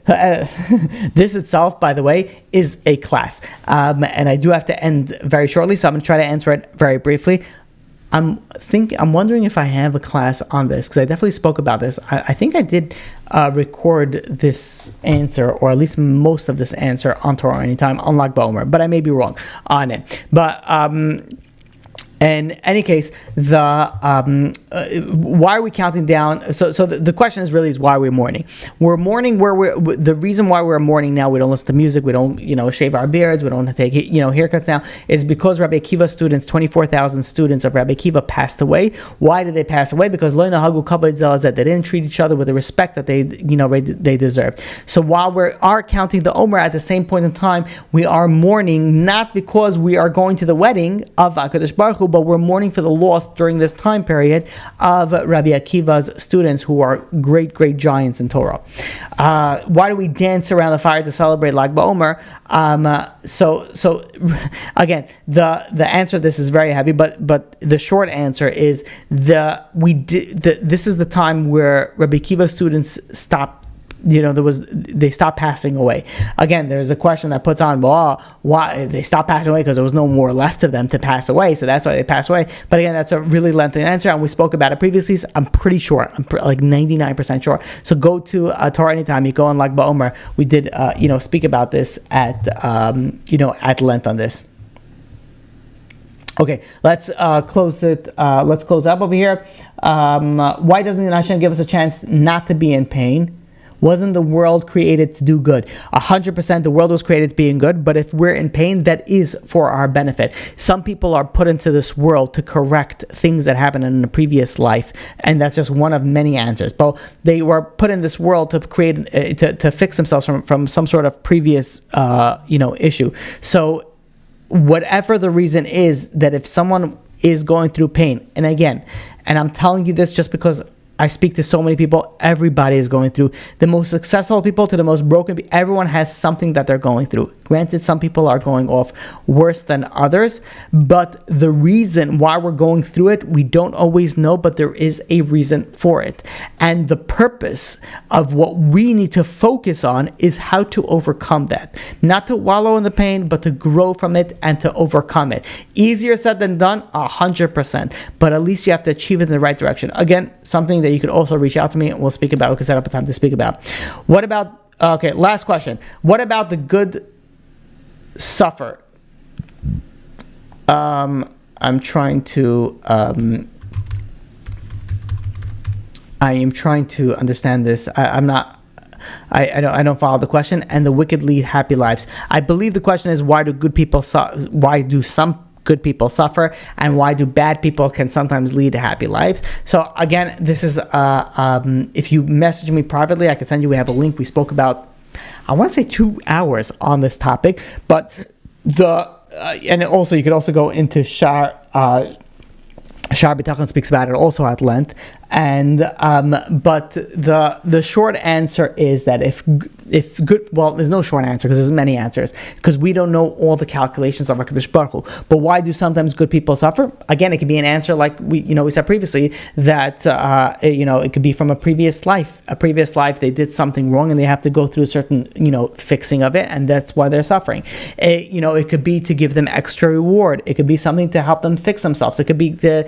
this itself, by the way, is a class, and I do have to end very shortly, so I'm going to try to answer it very briefly. I'm wondering if I have a class on this, because I definitely spoke about this. I think I did record this answer, or at least most of this answer on Torah Anytime on Lag BaOmer, but I may be wrong on it. But in any case, why are we counting down? So the question is why are we mourning? We're mourning the reason why we're mourning now. We don't listen to music. We don't shave our beards. We don't take haircuts now. Is because Rabbi Akiva students, 24,000 students of Rabbi Akiva passed away. Why did they pass away? Because lo nahagu kavod ze leze. They didn't treat each other with the respect that they deserved. So while we are counting the Omer at the same point in time, we are mourning not because we are going to the wedding of HaKadosh Baruch Hu, but we're mourning for the loss during this time period of Rabbi Akiva's students, who are great giants in Torah. Why do we dance around the fire to celebrate Lag BaOmer? So again, the answer to this is very heavy, but the short answer is this is the time where Rabbi Akiva's students stopped. They stopped passing away. Again, there's a question that puts on, well, why they stopped passing away? Because there was no more left of them to pass away, so that's why they passed away. But again, that's a really lengthy answer, and we spoke about it previously. So I'm pretty sure, like 99% sure. So go to Torah Anytime. You go on Lag BaOmer. We did, speak about this at length on this. Okay, let's close it. Let's close up over here. Why doesn't Hashem give us a chance not to be in pain? Wasn't the world created to do good? 100% the world was created to be in good, but if we're in pain, that is for our benefit. Some people are put into this world to correct things that happened in a previous life, and that's just one of many answers. But they were put in this world to create, to fix themselves from some sort of previous, issue. So whatever the reason is, that if someone is going through pain, and again, and I'm telling you this just because I speak to so many people. Everybody is going through, the most successful people to the most broken people. Everyone has something that they're going through. Granted, some people are going off worse than others, but the reason why we're going through it, we don't always know, but there is a reason for it. And the purpose of what we need to focus on is how to overcome that. Not to wallow in the pain, but to grow from it and to overcome it. Easier said than done, 100%. But at least you have to achieve it in the right direction. Again, something that you could also reach out to me and we'll speak about. We can set up a time to speak about. What about, okay, last question. What about the good suffer? I'm trying to I am trying to understand this. I don't follow the question. And the wicked lead happy lives. I believe the question is, why do some good people suffer, and why do bad people can sometimes lead to happy lives? So again, this is if you message me privately, I can send you. We have a link. We spoke about, I want to say 2 hours on this topic, but and also you could also go into Shar B'tachon speaks about it also at length. And but the short answer is that if good, well, there's no short answer because there's many answers, because we don't know all the calculations of HaKadosh Baruch Hu. But why do sometimes good people suffer? Again, it could be an answer like we said previously, that it could be from a previous life. A previous life they did something wrong and they have to go through a certain fixing of it, and that's why they're suffering. It could be to give them extra reward. It could be something to help them fix themselves. It could be to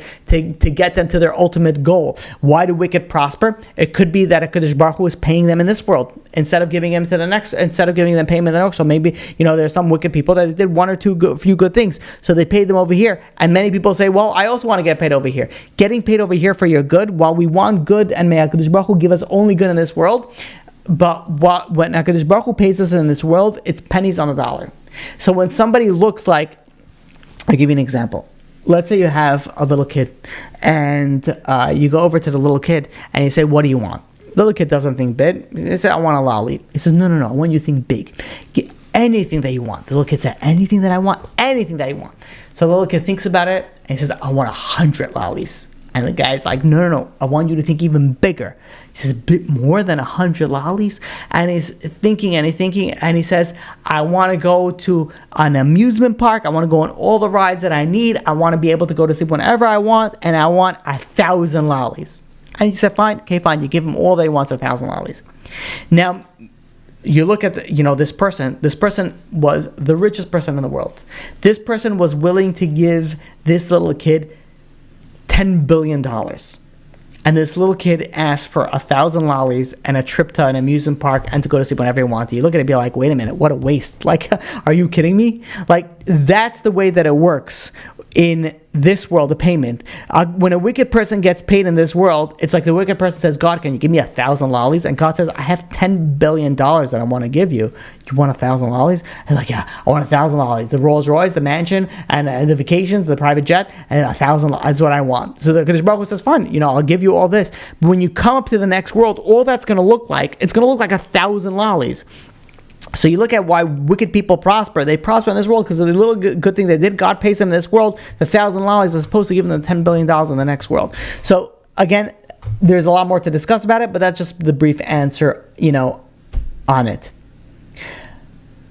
get them to their ultimate goal. Why do wicked prosper? It could be that HaKadosh Baruch Hu is paying them in this world instead of giving them to the next. Instead of giving them payment in the next. So maybe there's some wicked people that did one or few good things, so they paid them over here. And many people say, well, I also want to get paid over here. Getting paid over here for your good, while we want good, and may HaKadosh Baruch Hu give us only good in this world. But when HaKadosh Baruch Hu pays us in this world, it's pennies on the dollar. So when somebody looks like, I'll give you an example. Let's say you have a little kid, and you go over to the little kid, and you say, what do you want? The little kid doesn't think big. He says, I want a lolly. He says, no, I want you to think big. Get anything that you want. The little kid said, anything that I want, anything that you want. So the little kid thinks about it, and he says, I want 100 lollies. And the guy's like, no, I want you to think even bigger. He says, a bit more than 100 lollies? And he's thinking, and he says, I want to go to an amusement park. I want to go on all the rides that I need. I want to be able to go to sleep whenever I want, and I want 1,000 lollies. And he said, fine. You give him all that he wants, 1,000 lollies. Now, you look at this person. This person was the richest person in the world. This person was willing to give this little kid $10 billion. And this little kid asked for 1,000 lollies and a trip to an amusement park and to go to sleep whenever he wanted. You look at it and be like, wait a minute, what a waste. Like, are you kidding me? Like, that's the way that it works in this world, the payment. When a wicked person gets paid in this world, it's like the wicked person says, God, can you give me 1,000 lollies? And God says, I have $10 billion that I want to give you. You want 1,000 lollies? And like, yeah, I want 1,000 lollies. The Rolls Royce, the mansion, and the vacations, the private jet, and 1,000 lollies. That's what I want. So the Kadosh Baruch Hu says, fine, I'll give you all this. But when you come up to the next world, all that's going to look like, it's going to look like 1,000 lollies. So you look at why wicked people prosper. They prosper in this world because of the little good thing they did. God pays them in this world the 1,000 lollies as opposed to giving them $10 billion in the next world. So again, there's a lot more to discuss about it, but that's just the brief answer, on it.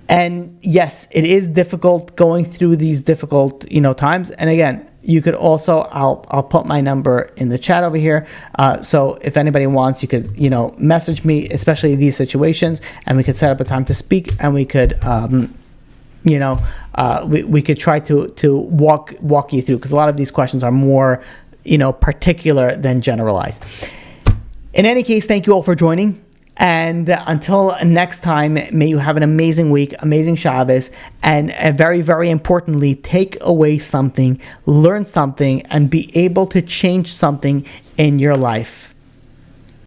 And yes, it is difficult going through these difficult, times. And again, you could also, I'll put my number in the chat over here. So if anybody wants, you could, message me, especially these situations, and we could set up a time to speak, and we could, we could try to walk you through, because a lot of these questions are more, particular than generalized. In any case, thank you all for joining. And until next time, may you have an amazing week, amazing Shabbos, and very, very importantly, take away something, learn something, and be able to change something in your life.